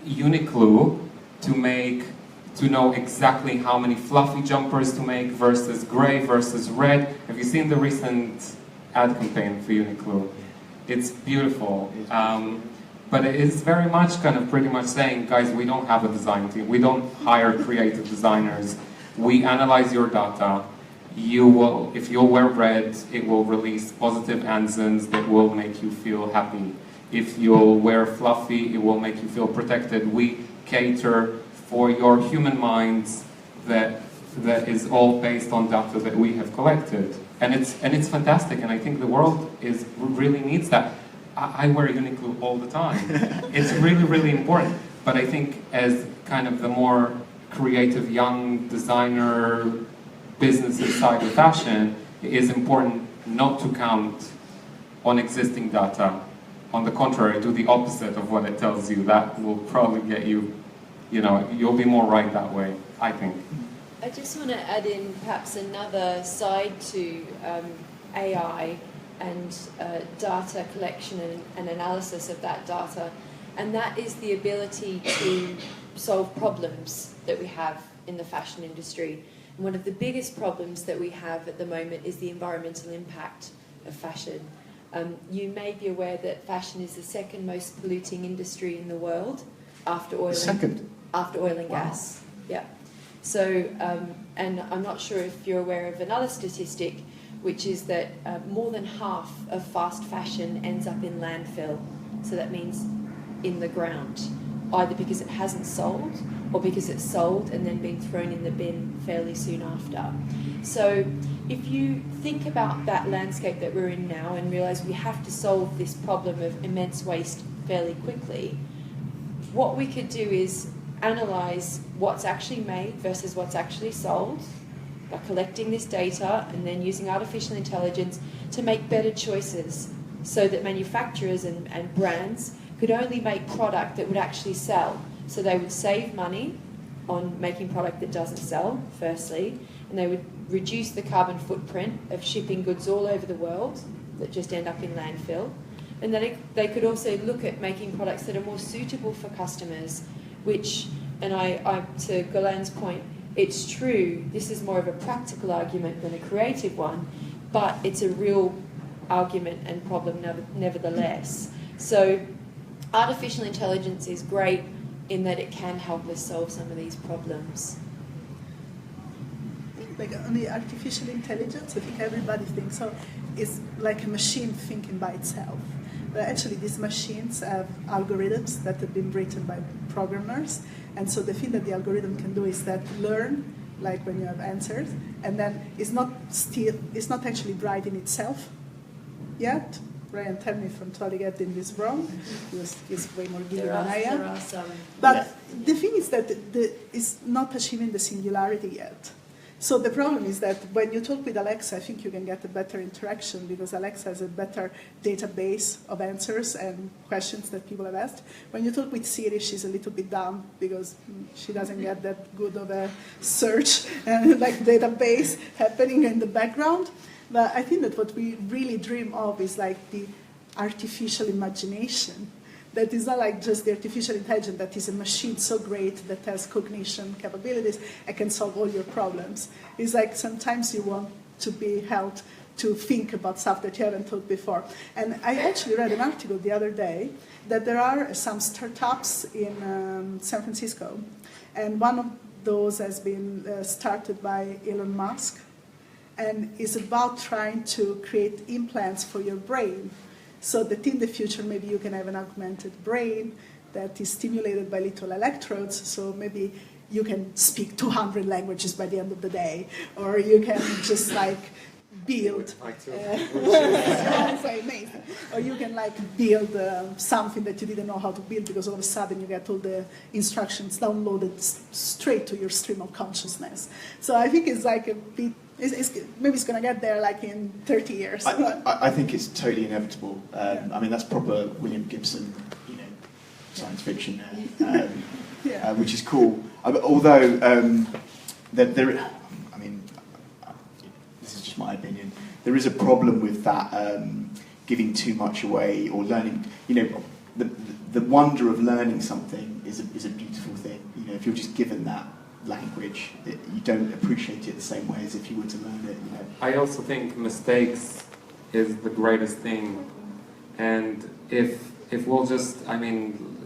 Uniqlo to know exactly how many fluffy jumpers to make versus grey versus red. Have you seen the recent ad campaign for Uniqlo? It's beautiful. But it is very much kind of pretty much saying, guys, we don't have a design team. We don't hire creative designers. We analyze your data. If you wear red, it will release positive enzymes that will make you feel happy. If you'll wear fluffy, it will make you feel protected. We cater for your human minds that is all based on data that we have collected. And it's fantastic, and I think the world really needs that. I wear Uniqlo all the time. It's really, really important. But I think as kind of the more creative young designer businesses side of fashion, it is important not to count on existing data. On the contrary, do the opposite of what it tells you. That will probably get you, you'll be more right that way, I think. I just want to add in perhaps another side to AI and data collection and analysis of that data, and that is the ability to solve problems that we have in the fashion industry. And one of the biggest problems that we have at the moment is the environmental impact of fashion. You may be aware that fashion is the second most polluting industry in the world after oil and gas. Yeah. So, and I'm not sure if you're aware of another statistic, which is that more than half of fast fashion ends up in landfill. So that means in the ground, either because it hasn't sold or because it's sold and then been thrown in the bin fairly soon after. So if you think about that landscape that we're in now and realise we have to solve this problem of immense waste fairly quickly, what we could do is analyse what's actually made versus what's actually sold by collecting this data and then using artificial intelligence to make better choices so that manufacturers and brands could only make product that would actually sell. So they would save money on making product that doesn't sell, firstly, and they would reduce the carbon footprint of shipping goods all over the world that just end up in landfill. And then they could also look at making products that are more suitable for customers, which, and I to Golan's point, it's true, this is more of a practical argument than a creative one, but it's a real argument and problem nevertheless. So artificial intelligence is great in that it can help us solve some of these problems. Like on the artificial intelligence, I think everybody thinks so. It's like a machine thinking by itself. But actually, these machines have algorithms that have been written by programmers, and so the thing that the algorithm can do is that learn, like when you have answers, and then it's not actually bright in itself yet. Ryan, tell me if I'm totally getting this wrong. He's way more giddy than I am. There are some. But the thing is that it's not achieving the singularity yet. So the problem is that when you talk with Alexa, I think you can get a better interaction because Alexa has a better database of answers and questions that people have asked. When you talk with Siri, she's a little bit dumb because she doesn't get that good of a search and like database happening in the background. But I think that what we really dream of is like the artificial imagination. That is not like just the artificial intelligence that is a machine so great that has cognition capabilities and can solve all your problems. It's like sometimes you want to be helped to think about stuff that you haven't thought before. And I actually read an article the other day that there are some startups in San Francisco. And one of those has been started by Elon Musk and is about trying to create implants for your brain. So that in the future, maybe you can have an augmented brain that is stimulated by little electrodes, so maybe you can speak 200 languages by the end of the day, or you can just like build, it's amazing. Or you can like build something that you didn't know how to build because all of a sudden you get all the instructions downloaded straight to your stream of consciousness. So I think it's like a bit, maybe it's going to get there like in 30 years. I think it's totally inevitable. I mean, that's proper William Gibson, science fiction, which is cool. Although there, I mean, this is just my opinion. There is a problem with that giving too much away or learning. The wonder of learning something is a beautiful thing. If you're just given that language, you don't appreciate it the same way as if you were to learn it. I also think mistakes is the greatest thing, and if we'll just, I mean,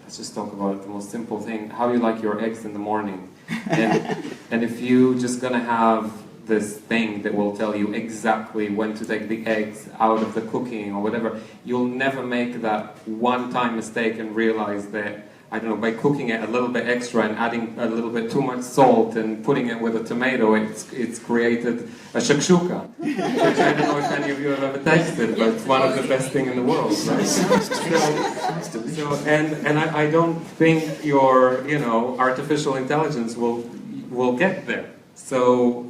let's just talk about the most simple thing: how you like your eggs in the morning, and if you just gonna have this thing that will tell you exactly when to take the eggs out of the cooking or whatever, you'll never make that one-time mistake and realize that, I don't know, by cooking it a little bit extra and adding a little bit too much salt and putting it with a tomato, it's created a shakshuka, which I don't know if any of you have ever tasted, but it's one of the best things in the world. Right? And I don't think your artificial intelligence will get there. So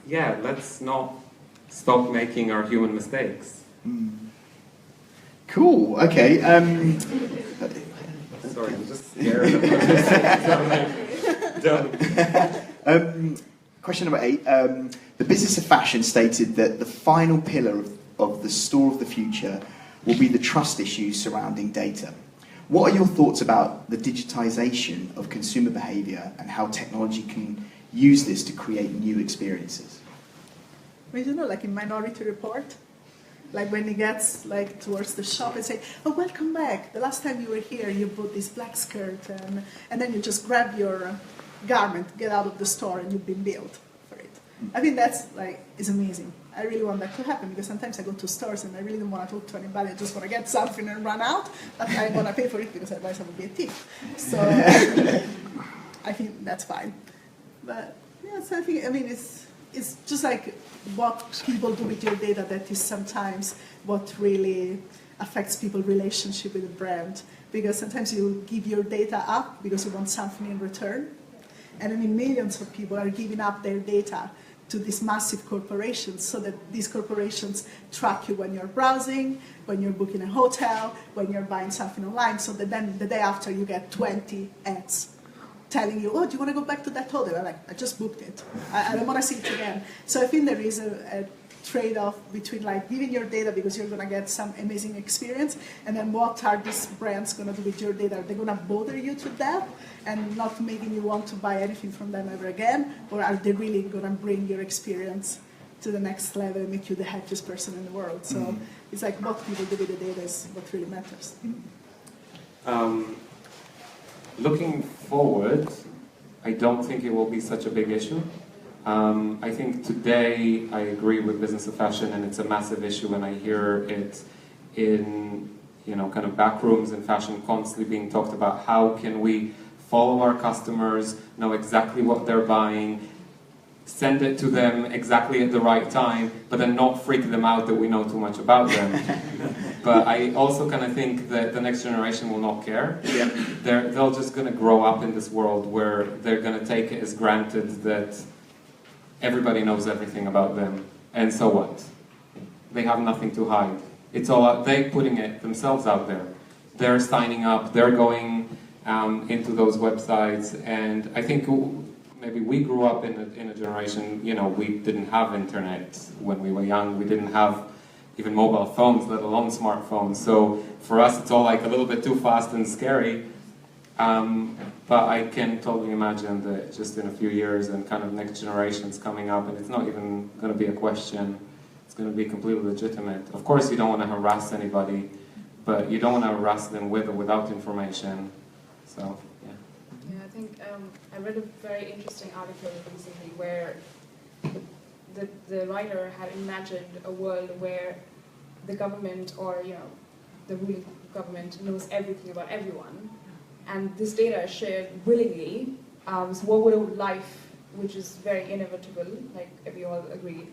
yeah, let's not stop making our human mistakes. Cool. Okay. Sorry, I'm just scared about this. Question number 8. The Business of Fashion stated that the final pillar of the store of the future will be the trust issues surrounding data. What are your thoughts about the digitization of consumer behavior and how technology can use this to create new experiences? Well, like in Minority Report, like when he gets like towards the shop and say, "Oh, welcome back. The last time you were here, you bought this black skirt," and then you just grab your garment, get out of the store, and you've been billed for it. I think that's like is amazing. I really want that to happen because sometimes I go to stores and I really don't want to talk to anybody. I just want to get something and run out, but I want to pay for it because otherwise I will be a thief. So I think that's fine. But yes, I mean it's just like what people do with your data that is sometimes what really affects people's relationship with the brand. Because sometimes you give your data up because you want something in return. And I mean, millions of people are giving up their data to these massive corporations so that these corporations track you when you're browsing, when you're booking a hotel, when you're buying something online, so that then the day after you get 20 ads telling you, "Oh, do you want to go back to that hotel?" I'm like, "I just booked it. I don't want to see it again." So I think there is a trade-off between like giving your data because you're going to get some amazing experience, and then what are these brands going to do with your data? Are they going to bother you to death and not making you want to buy anything from them ever again? Or are they really going to bring your experience to the next level and make you the happiest person in the world? So it's like what people do with the data is what really matters. Looking forward, I don't think it will be such a big issue. I think today I agree with Business of Fashion, and it's a massive issue, and I hear it in kind of back rooms in fashion constantly being talked about. How can we follow our customers, know exactly what they're buying, send it to them exactly at the right time, but then not freak them out that we know too much about them. But I also kind of think that the next generation will not care. Yeah. They're just going to grow up in this world where they're going to take it as granted that everybody knows everything about them. And so what? They have nothing to hide. It's all out. They're putting it themselves out there. They're signing up. They're going into those websites. And I think maybe we grew up in a generation, we didn't have internet when we were young. We didn't have even mobile phones, let alone smartphones. So for us, it's all like a little bit too fast and scary. But I can totally imagine that just in a few years and kind of next generations coming up, and it's not even going to be a question. It's going to be completely legitimate. Of course, you don't want to harass anybody, but you don't want to harass them with or without information. So, yeah. Yeah, I think I read a very interesting article recently where the writer had imagined a world where the government or the ruling government knows everything about everyone, and this data is shared willingly. So what would a life, which is very inevitable, like we all agree,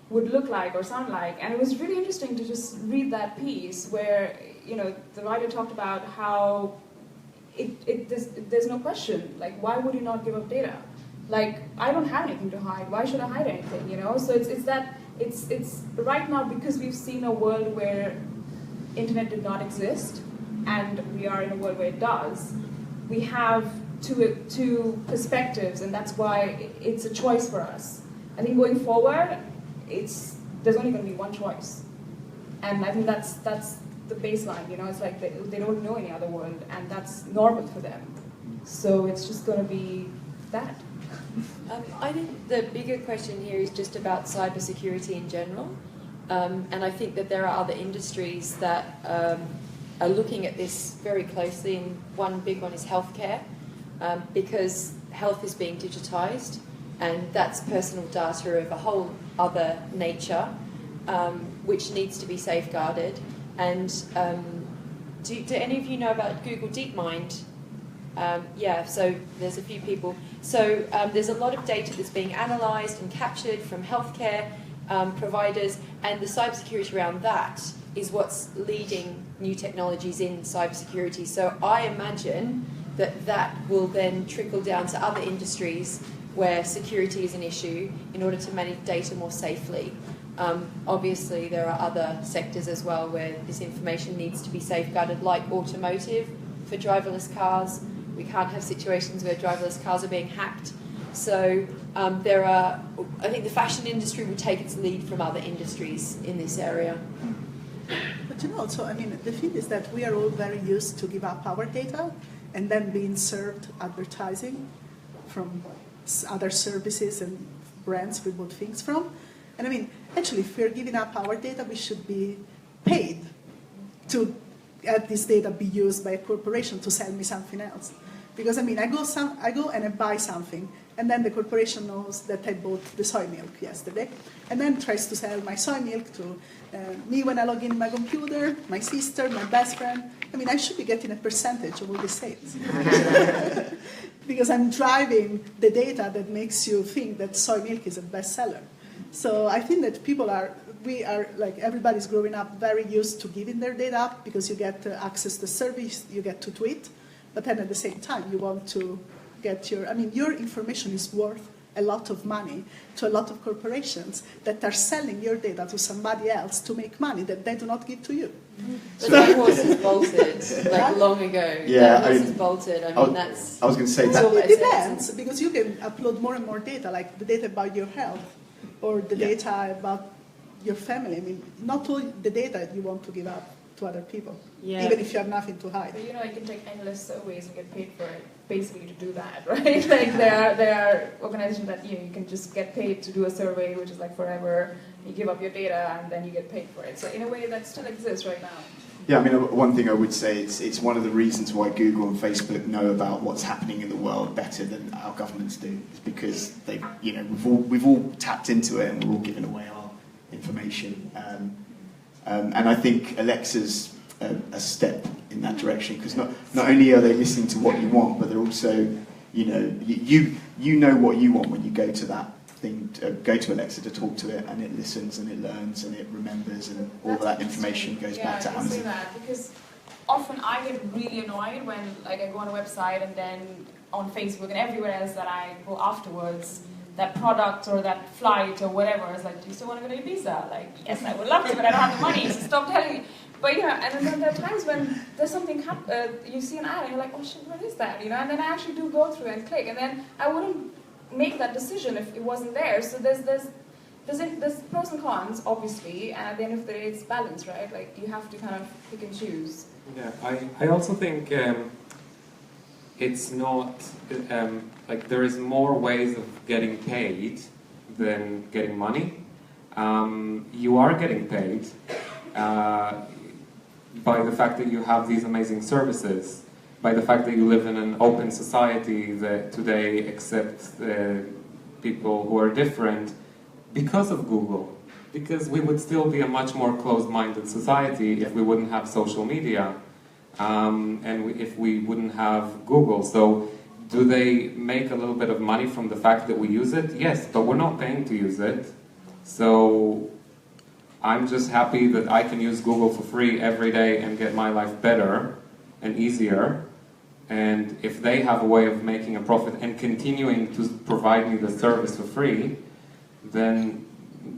would look like or sound like? And it was really interesting to just read that piece where, you know, the writer talked about how there's no question, like, why would you not give up data? Like, I don't have anything to hide, why should I hide anything, you know? So it's right now, because we've seen a world where internet did not exist, and we are in a world where it does, we have two perspectives, and that's why it's a choice for us. I think going forward, there's only going to be one choice, and I think that's the baseline. You know, it's like they don't know any other world, and that's normal for them. So it's just going to be that. I think the bigger question here is just about cybersecurity in general, and I think that there are other industries that are looking at this very closely, and one big one is healthcare. Because health is being digitized, and that's personal data of a whole other nature, which needs to be safeguarded. And do any of you know about Google DeepMind? Yeah, so there's a few people. So there's a lot of data that's being analysed and captured from healthcare providers, and the cybersecurity around that is what's leading new technologies in cybersecurity. So I imagine that will then trickle down to other industries where security is an issue in order to manage data more safely. Obviously, there are other sectors as well where this information needs to be safeguarded, like automotive for driverless cars. We can't have situations where driverless cars are being hacked. So I think the fashion industry will take its lead from other industries in this area. But you know, also, I mean, the thing is that we are all very used to give up our data and then being served advertising from other services and brands we bought things from. And I mean, actually, if we're giving up our data, we should be paid to have this data be used by a corporation to sell me something else. Because I mean, I go and I buy something, and then the corporation knows that I bought the soy milk yesterday, and then tries to sell my soy milk to me when I log in my computer, my sister, my best friend. I mean, I should be getting a percentage of all the sales. Because I'm driving the data that makes you think that soy milk is a bestseller. So I think that we are like, everybody's growing up very used to giving their data up because you get access to service, you get to tweet, but then at the same time you want to get your information is worth a lot of money to a lot of corporations that are selling your data to somebody else to make money that they do not give to you. But that horse is bolted, like long ago. Yeah, that horse is bolted. I mean, that's... I was going to say that. It depends, because you can upload more and more data, like the data about your health or the data about your family. I mean, not all the data you want to give up to other people, even if you have nothing to hide. But you know, you can take endless surveys and get paid for it, basically to do that, right? Like there are organizations that you can just get paid to do a survey, which is like forever. You give up your data and then you get paid for it. So in a way, that still exists right now. Yeah, I mean, one thing I would say, it's one of the reasons why Google and Facebook know about what's happening in the world better than our governments do. It's because we've all tapped into it and we're all giving away our information. And I think Alexa's a step in that direction, because not only are they listening to what you want, but they're also, you know what you want when you go to that thing, go to Alexa to talk to it, and it listens and it learns and it remembers, and all that information goes back to Amazon. Yeah, I see that, because often I get really annoyed when I go on a website and then on Facebook and everywhere else that I go afterwards, that product or that flight or whatever is like, do you still want to go to Ibiza? Like, yes, I would love to, but I don't have the money, so stop telling me. But and then there are times when there's something you see an ad and you're like, oh shit, what is that? And then I actually do go through and click, and then I wouldn't make that decision if it wasn't there. So there's pros and cons, obviously, and at the end of the day, it's balance, right? Like, you have to kind of pick and choose. Yeah, I also think it's not like there is more ways of getting paid than getting money. You are getting paid by the fact that you have these amazing services, by the fact that you live in an open society that today accepts people who are different because of Google. Because we would still be a much more closed-minded society if we wouldn't have social media, if we wouldn't have Google. So do they make a little bit of money from the fact that we use it? Yes, but we're not paying to use it. So I'm just happy that I can use Google for free every day and get my life better and easier. And if they have a way of making a profit and continuing to provide me the service for free, then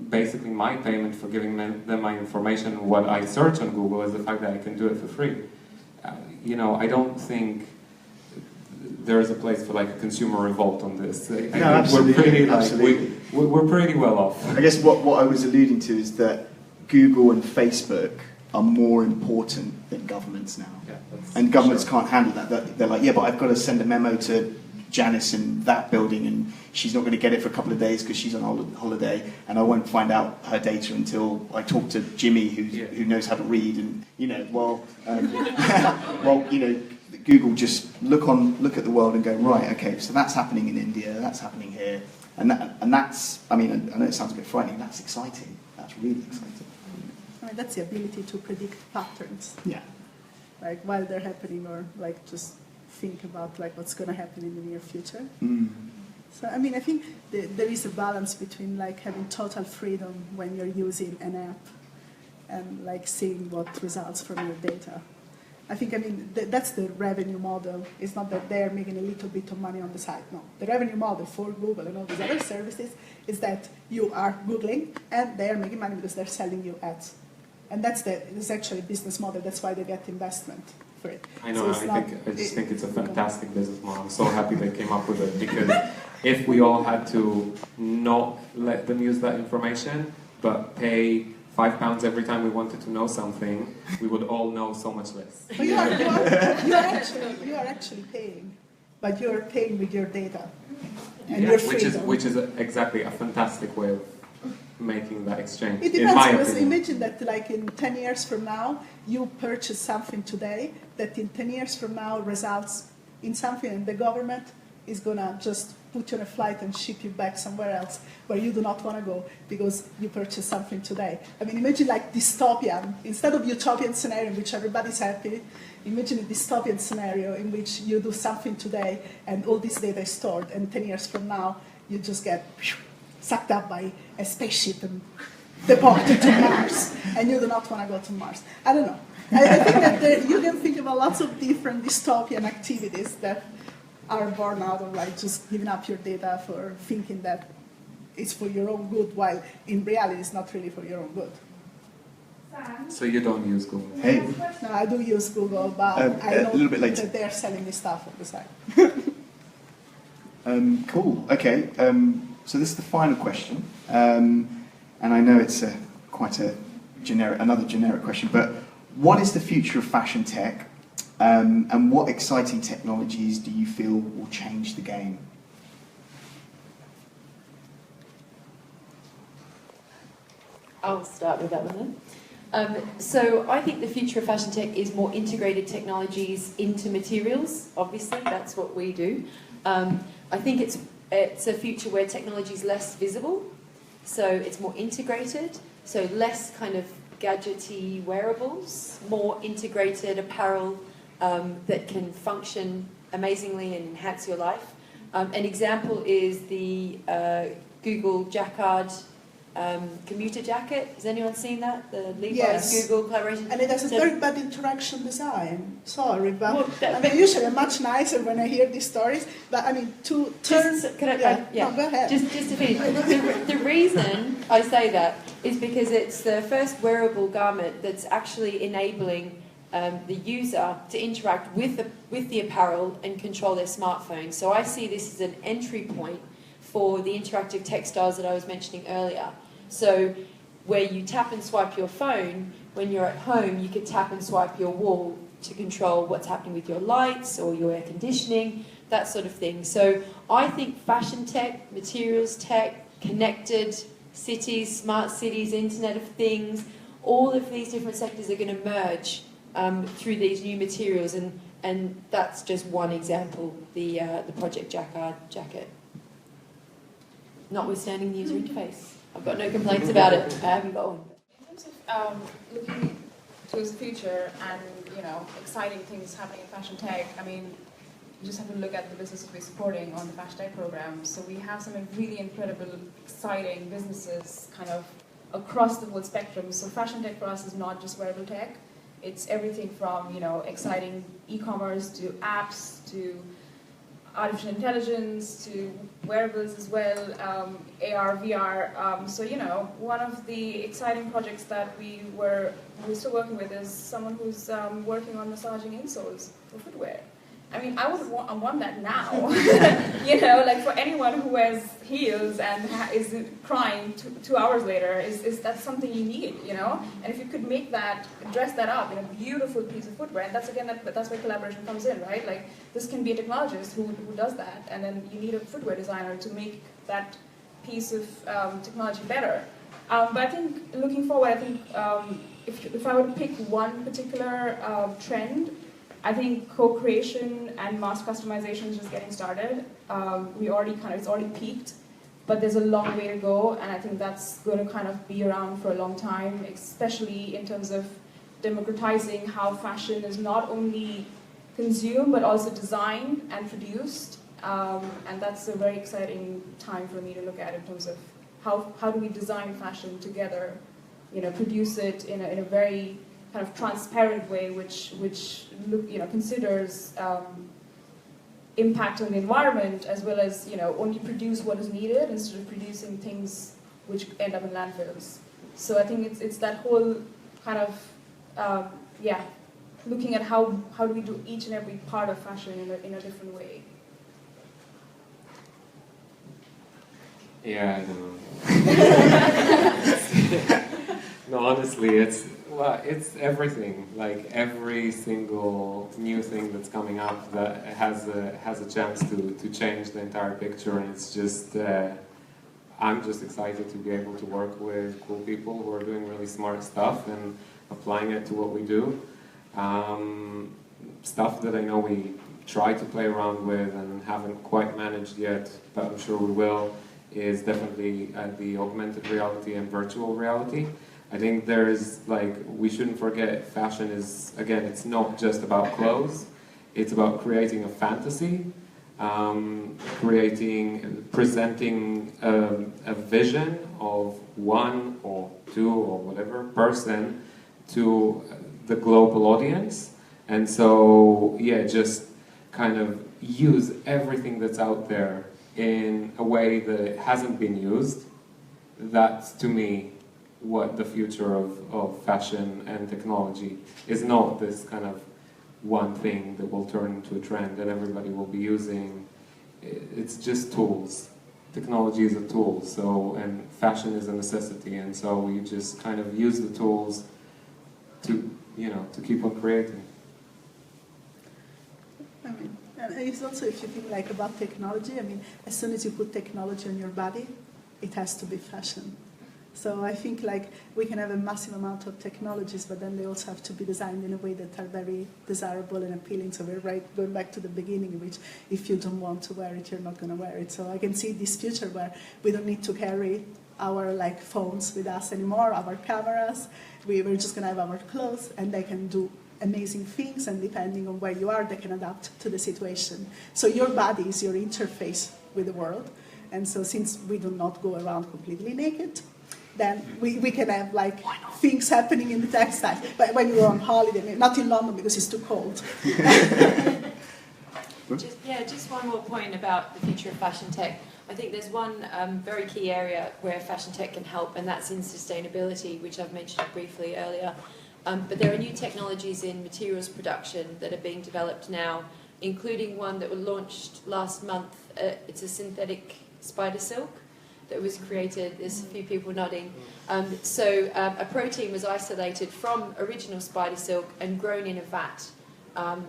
basically my payment for giving them my information, what I search on Google, is the fact that I can do it for free. You know, I don't think there is a place for like a consumer revolt on this. I think absolutely, we're pretty, absolutely. We're pretty well off. I guess what I was alluding to is that Google and Facebook are more important than governments now. Yeah, and governments can't handle that. They're like, yeah, but I've got to send a memo to Janice in that building, and she's not going to get it for a couple of days because she's on holiday, and I won't find out her data until I talk to Jimmy, who knows how to read. And well, Google just look at the world and go, right, okay, so that's happening in India, that's happening here, and that's. I mean, I know it sounds a bit frightening. That's exciting. That's really exciting. I mean, that's the ability to predict patterns. Yeah. Like while they're happening, or like just think about like what's going to happen in the near future. So I mean, I think there is a balance between like having total freedom when you're using an app and like seeing what results from your data. I think, I mean, that's the revenue model. It's not that they're making a little bit of money on the side. No, the revenue model for Google and all these other services is that you are Googling and they're making money because they're selling you ads. And it's actually a business model. That's why they get investment for it. I know. So I just think it's a fantastic business model. I'm so happy they came up with it, because if we all had to not let them use that information, but pay £5 every time we wanted to know something, we would all know so much less. But you are actually paying, but you are paying with your data and your freedom. Which is exactly a fantastic way of making that exchange. It depends, because imagine that like in 10 years from now, you purchase something today that in 10 years from now results in something, and the government is going to just put you on a flight and ship you back somewhere else where you do not want to go because you purchased something today. I mean, imagine like dystopian, instead of utopian scenario in which everybody's happy, imagine a dystopian scenario in which you do something today and all this data is stored, and 10 years from now, you just get sucked up by a spaceship and deported to Mars, and you do not want to go to Mars. I don't know. I think that you can think about lots of different dystopian activities that are born out of like just giving up your data for thinking that it's for your own good, while in reality it's not really for your own good. So you don't use Google? Hey. No, I do use Google, but I know a little bit later. that they're selling me stuff on the side. Cool. Okay. So this is the final question, and I know it's quite another generic question, but what is the future of fashion tech, and what exciting technologies do you feel will change the game? I'll start with that one then. So I think the future of fashion tech is more integrated technologies into materials. Obviously, that's what we do. I think it's a future where technology is less visible, so it's more integrated, so less kind of gadgety wearables, more integrated apparel that can function amazingly and enhance your life. An example is the Google Jacquard commuter jacket. Has anyone seen that? The Levi's Google collaboration? And it has a very bad interaction design. Sorry, but I mean, usually I'm much nicer when I hear these stories. But I mean, to turn... No, go ahead. Just to finish. The reason I say that is because it's the first wearable garment that's actually enabling the user to interact with the apparel and control their smartphone. So I see this as an entry point for the interactive textiles that I was mentioning earlier. So where you tap and swipe your phone, when you're at home, you could tap and swipe your wall to control what's happening with your lights or your air conditioning, that sort of thing. So I think fashion tech, materials tech, connected cities, smart cities, Internet of Things, all of these different sectors are going to merge through these new materials, and that's just one example, the Project Jacquard jacket. Notwithstanding the user interface. I've got no complaints about it. I haven't got one. In terms of looking towards the future and exciting things happening in fashion tech, I mean, you just have to look at the businesses we're supporting on the fashion tech program. So we have some really incredible, exciting businesses kind of across the whole spectrum. So fashion tech for us is not just wearable tech. It's everything from exciting e-commerce to apps to artificial intelligence to wearables as well, AR, VR. So one of the exciting projects that we're still working with is someone who's working on massaging insoles for footwear. I mean, I want that now. Like for anyone who wears heels and is crying 2 hours later, is that something you need, And if you could make that, dress that up in a beautiful piece of footwear, and that's where collaboration comes in, right? Like this can be a technologist who does that, and then you need a footwear designer to make that piece of technology better. But I think looking forward, if I were to pick one particular trend, I think co-creation and mass customization is just getting started. It's already peaked, but there's a long way to go, and I think that's going to kind of be around for a long time, especially in terms of democratizing how fashion is not only consumed, but also designed and produced. And that's a very exciting time for me to look at in terms of how do we design fashion together, produce it in a very kind of transparent way, which considers impact on the environment, as well as only produce what is needed instead of producing things which end up in landfills. So I think it's that whole kind of looking at how do we do each and every part of fashion in a different way. Yeah, I don't know. No, honestly, it's everything. Like every single new thing that's coming up that has a chance to change the entire picture, and it's just I'm just excited to be able to work with cool people who are doing really smart stuff and applying it to what we do. Stuff that I know we try to play around with and haven't quite managed yet, but I'm sure we will, is definitely the augmented reality and virtual reality. I think we shouldn't forget, fashion is, again, it's not just about clothes, it's about creating a fantasy, presenting a vision of one or two or whatever person to the global audience. And so, just kind of use everything that's out there in a way that it hasn't been used. That's, to me, what the future of fashion and technology is. Not this kind of one thing that will turn into a trend that everybody will be using. It's just tools. Technology is a tool, and fashion is a necessity, and so you just kind of use the tools to keep on creating. I mean, and it's also, if you think about technology, I mean, as soon as you put technology on your body, it has to be fashion. So I think we can have a massive amount of technologies, but then they also have to be designed in a way that are very desirable and appealing. So we're going back to the beginning, in which if you don't want to wear it, you're not going to wear it. So I can see this future where we don't need to carry our phones with us anymore, our cameras. We're just going to have our clothes, and they can do amazing things, and depending on where you are, they can adapt to the situation. So your body is your interface with the world, and so since we do not go around completely naked, then we can have things happening in the textile. But when you go on holiday, not in London because it's too cold. Just one more point about the future of fashion tech. I think there's one very key area where fashion tech can help, and that's in sustainability, which I've mentioned briefly earlier. But there are new technologies in materials production that are being developed now, including one that was launched last month. It's a synthetic spider silk that was created. There's a few people nodding. A protein was isolated from original spider silk and grown in a vat,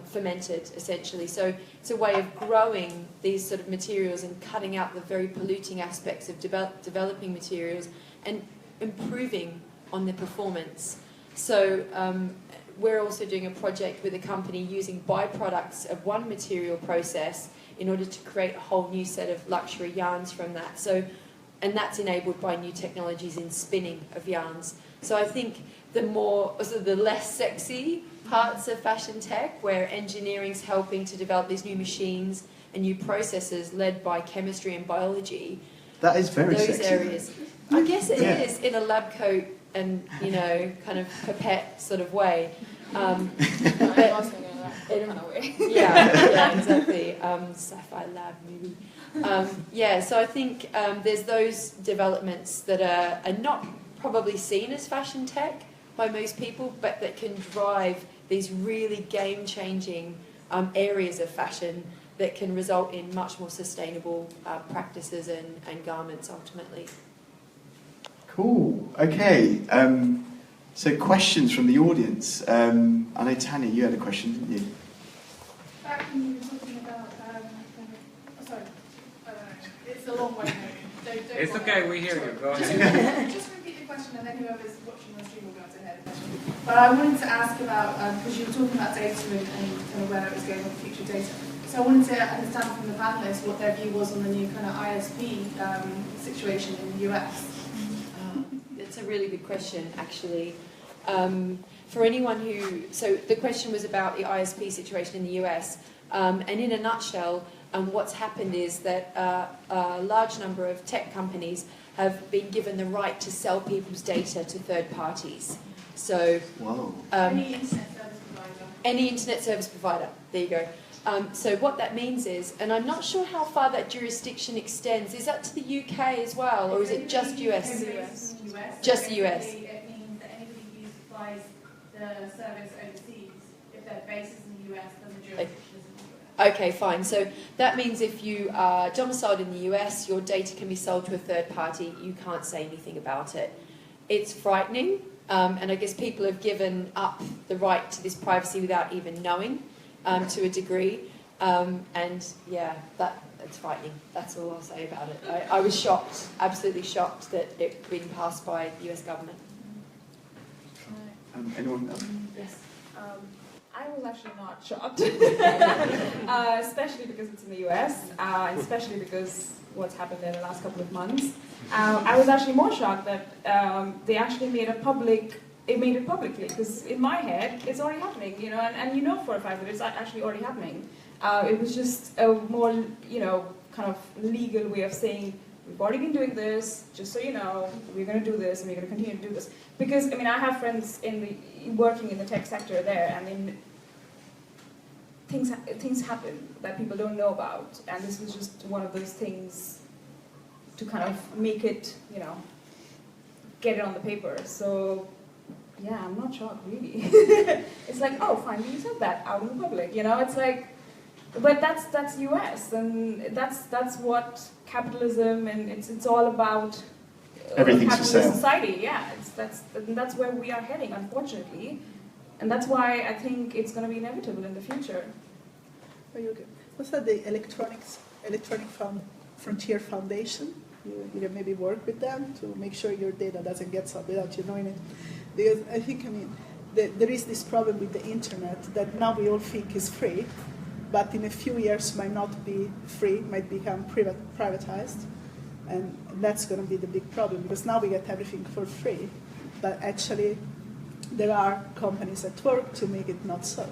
fermented essentially. So it's a way of growing these sort of materials and cutting out the very polluting aspects of developing materials and improving on their performance. So we're also doing a project with a company using byproducts of one material process in order to create a whole new set of luxury yarns from that. So and that's enabled by new technologies in spinning of yarns. So I think the less sexy parts of fashion tech, where engineering's helping to develop these new machines and new processes led by chemistry and biology. That is very those sexy. Areas. I guess it is in a lab coat and, you know, kind of pipette sort of way. Yeah, exactly. Sci-fi lab movie. So I think there's those developments that are not probably seen as fashion tech by most people, but that can drive these really game-changing areas of fashion that can result in much more sustainable practices and garments ultimately. Cool. Okay. So questions from the audience. I know Tanya, you had a question, didn't you? Back when you were talking about, it's a long way. It's okay, we hear you. Go ahead. Just repeat the question, and then whoever's watching the stream will be able to hear the question. But I wanted to ask about, because you were talking about data and kind of where it was going with future data. So I wanted to understand from the panelists what their view was on the new kind of ISP situation in the US. That's a really good question, actually. For anyone so the question was about the ISP situation in the US, and in a nutshell, what's happened is that a large number of tech companies have been given the right to sell people's data to third parties. So, Any internet service provider. Any internet service provider, there you go. So what that means is, and I'm not sure how far that jurisdiction extends, is that to the UK as well, or is it just US? Just the US. It means that anybody who supplies the service overseas, if their base is in the US, then the jurisdiction is in the US. Okay, fine. So that means if you are domiciled in the US, your data can be sold to a third party. You can't say anything about it. It's frightening, and I guess people have given up the right to this privacy without even knowing, to a degree. And yeah, it's frightening. That's all I'll say about it. I was shocked, absolutely shocked, that it'd been passed by the US government. Anyone else? Yes. I was actually not shocked, especially because it's in the US, and especially because what's happened in the last couple of months. I was actually more shocked that they actually made it publicly, because in my head, it's already happening, you know, and you know for a fact that it's actually already happening. It was just a more, you know, kind of legal way of saying, we've already been doing this, just so you know, we're going to do this, and we're going to continue to do this. Because, I mean, I have friends working in the tech sector there, and things happen that people don't know about, and this was just one of those things to kind of make it, you know, get it on the paper. So, yeah, I'm not shocked, really. It's like, oh, finally you said that out in the public, you know, it's like, but that's US, and that's what capitalism, and it's all about everything's for sale. Society, yeah, that's where we are heading, unfortunately, and that's why I think it's going to be inevitable in the future. What's that? The Electronic Frontier Foundation. You can maybe work with them to make sure your data doesn't get sold without you knowing it, because I think there is this problem with the internet that now we all think is free, but in a few years might not be free, might become privatized. And that's going to be the big problem, because now we get everything for free, but actually there are companies at work to make it not so.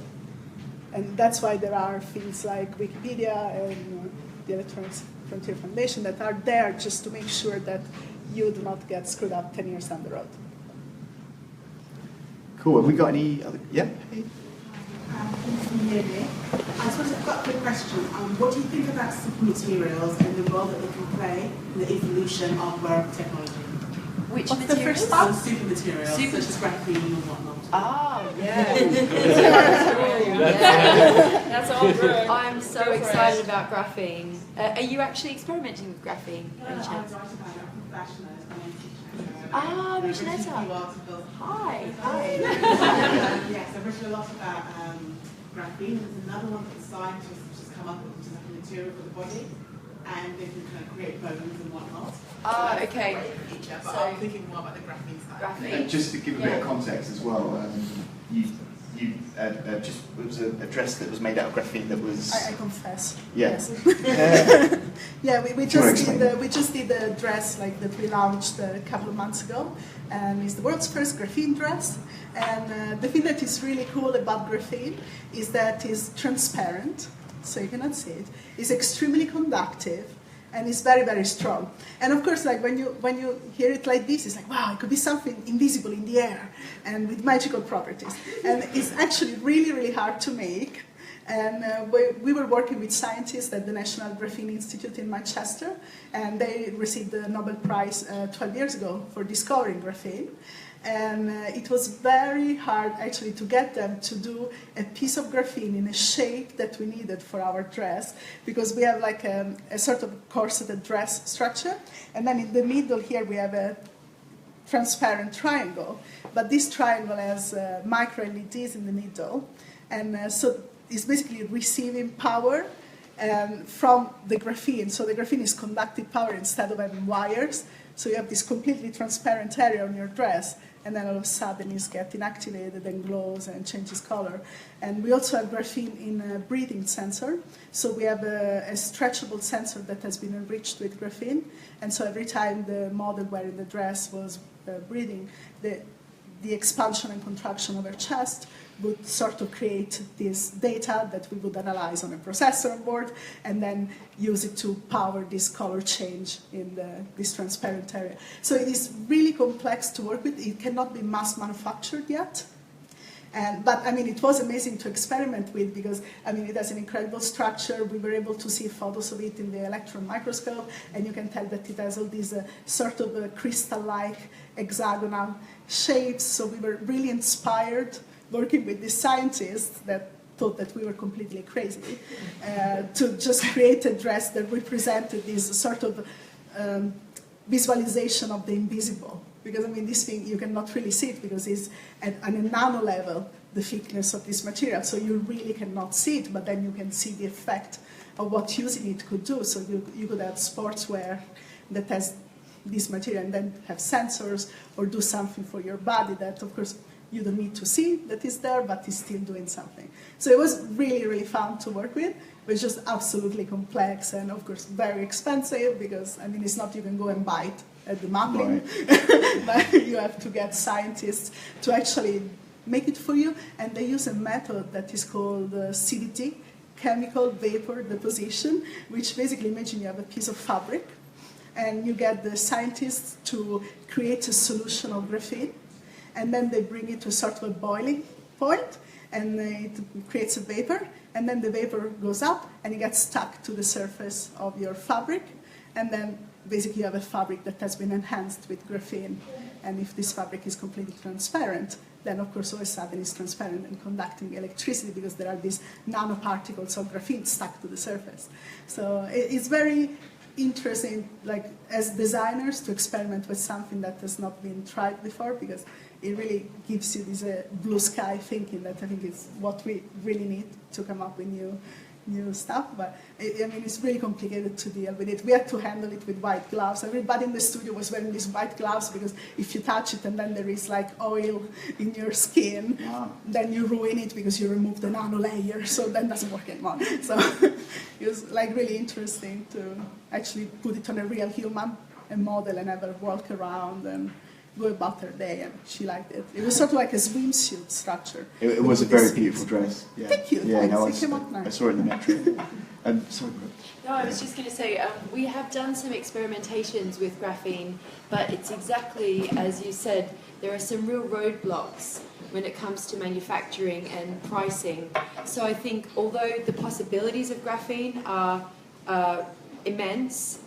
And that's why there are things like Wikipedia and the Electronic Frontier Foundation that are there just to make sure that you do not get screwed up 10 years down the road. Cool. Have we got any other? Yeah. I suppose I've got a quick question. What do you think about super materials and the role that they can play in the evolution of wearable technology? Which What's materials? the first part? Super materials, such as graphene and whatnot. Ah, yeah. That's all good. I'm so excited about graphene. Are you actually experimenting with graphene? I write about it. I'm a professional. Ah, Rosella. Hi. Yes, I've written a lot about graphene. There's another one that the scientists just come up with, which is like a material for the body, and they can kind of create bones and whatnot. Ah, okay. But I'm thinking more about the graphene side. Graphene. Just to give a bit of context as well, it was a dress that was made out of graphene that was... I confess. Yeah. Yes. Yeah, we just did a dress like that we launched a couple of months ago, and it's the world's first graphene dress. And the thing that is really cool about graphene is that it's transparent, so you cannot see it. It's extremely conductive, and it's very, very strong. And of course, like when you hear it like this, it's like, wow, it could be something invisible in the air and with magical properties. And it's actually really, really hard to make. And we were working with scientists at the National Graphene Institute in Manchester, and they received the Nobel Prize 12 years ago for discovering graphene. And it was very hard actually to get them to do a piece of graphene in a shape that we needed for our dress, because we have like a sort of corseted dress structure, and then in the middle here we have a transparent triangle, but this triangle has micro LEDs in the middle, and so it's basically receiving power from the graphene. So the graphene is conductive power instead of having wires, so you have this completely transparent area on your dress, and then all of a sudden it's getting activated and glows and changes color. And we also have graphene in a breathing sensor. So we have a stretchable sensor that has been enriched with graphene. And so every time the model wearing the dress was breathing, the expansion and contraction of her chest would sort of create this data that we would analyze on a processor on board and then use it to power this color change in this transparent area. So it is really complex to work with. It cannot be mass manufactured yet. But I mean, it was amazing to experiment with because, I mean, it has an incredible structure. We were able to see photos of it in the electron microscope, and you can tell that it has all these sort of crystal-like hexagonal shapes. So we were really inspired working with these scientists that thought that we were completely crazy to just create a dress that represented this sort of visualization of the invisible. Because, I mean, this thing, you cannot really see it because it's at a nano level, the thickness of this material. So you really cannot see it, but then you can see the effect of what using it could do. So you could have sportswear that has this material and then have sensors or do something for your body that, of course, you don't need to see that is there, but is still doing something. So it was really, really fun to work with. It was just absolutely complex and, of course, very expensive because, I mean, it's not you can go and buy it at the mapping, right. But you have to get scientists to actually make it for you. And they use a method that is called CVD, chemical vapor deposition, which basically imagine you have a piece of fabric and you get the scientists to create a solution of graphene, and then they bring it to sort of a boiling point, and it creates a vapor, and then the vapor goes up and it gets stuck to the surface of your fabric, and then basically you have a fabric that has been enhanced with graphene. And if this fabric is completely transparent, then of course all of a sudden it's transparent and conducting electricity because there are these nanoparticles of graphene stuck to the surface. So it's very interesting, like as designers, to experiment with something that has not been tried before, because it really gives you this blue sky thinking that I think is what we really need to come up with new stuff. But I mean, it's really complicated to deal with it. We had to handle it with white gloves. Everybody in the studio was wearing these white gloves because if you touch it and then there is like oil in your skin, then you ruin it because you remove the nano layer, so that doesn't work anymore. So it was like really interesting to actually put it on a real human, a model, and have her walk around and go about her day, and she liked it. It was sort of like a swimsuit structure. It was a very beautiful dress. Yeah. Thank you. Yeah, no, it came out nice. I saw it in the metro. Sorry, Brooke. No, I was just going to say, we have done some experimentations with graphene, but it's exactly as you said, there are some real roadblocks when it comes to manufacturing and pricing. So I think although the possibilities of graphene are immense,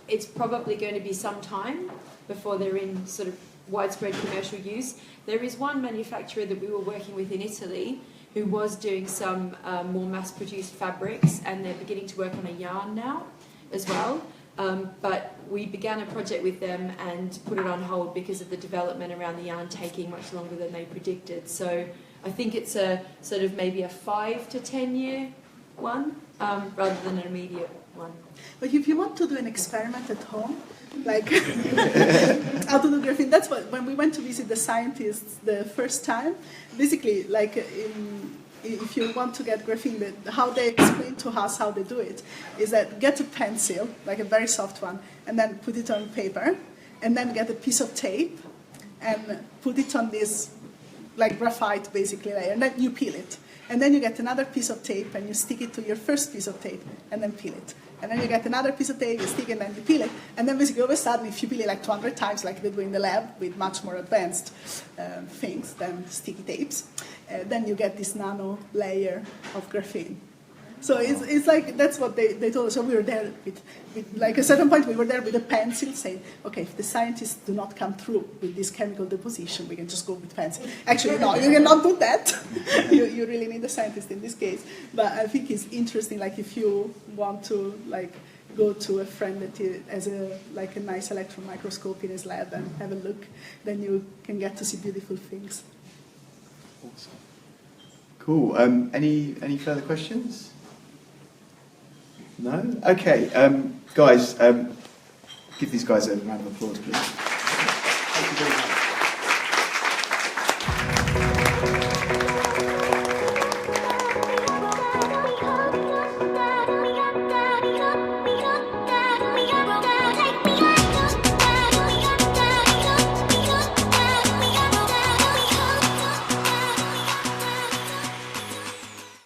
it's probably going to be some time before they're in sort of widespread commercial use. There is one manufacturer that we were working with in Italy who was doing some more mass-produced fabrics, and they're beginning to work on a yarn now as well. But we began a project with them and put it on hold because of the development around the yarn taking much longer than they predicted. So I think it's a sort of maybe a 5 to 10 year one rather than an immediate one. But if you want to do an experiment at home, like how to do graphene. That's what, when we went to visit the scientists the first time, basically, like if you want to get graphene, how they explain to us how they do it is that get a pencil, like a very soft one, and then put it on paper, and then get a piece of tape and put it on this like graphite basically layer, and then you peel it. And then you get another piece of tape and you stick it to your first piece of tape and then peel it. And then you get another piece of tape, you stick it and then you peel it. And then basically all of a sudden, if you peel it like 200 times like they do in the lab with much more advanced things than sticky tapes, then you get this nano layer of graphene. So it's like, that's what they told us. So we were there with like, at a certain point we were there with a pencil saying, okay, if the scientists do not come through with this chemical deposition, we can just go with pencil. Actually, no, you cannot do that. you really need a scientist in this case. But I think it's interesting, like if you want to like go to a friend that has a nice electron microscope in his lab and have a look, then you can get to see beautiful things. Awesome. Cool. Any further questions? No? Okay, guys, give these guys a round of applause, please. Thank you very much.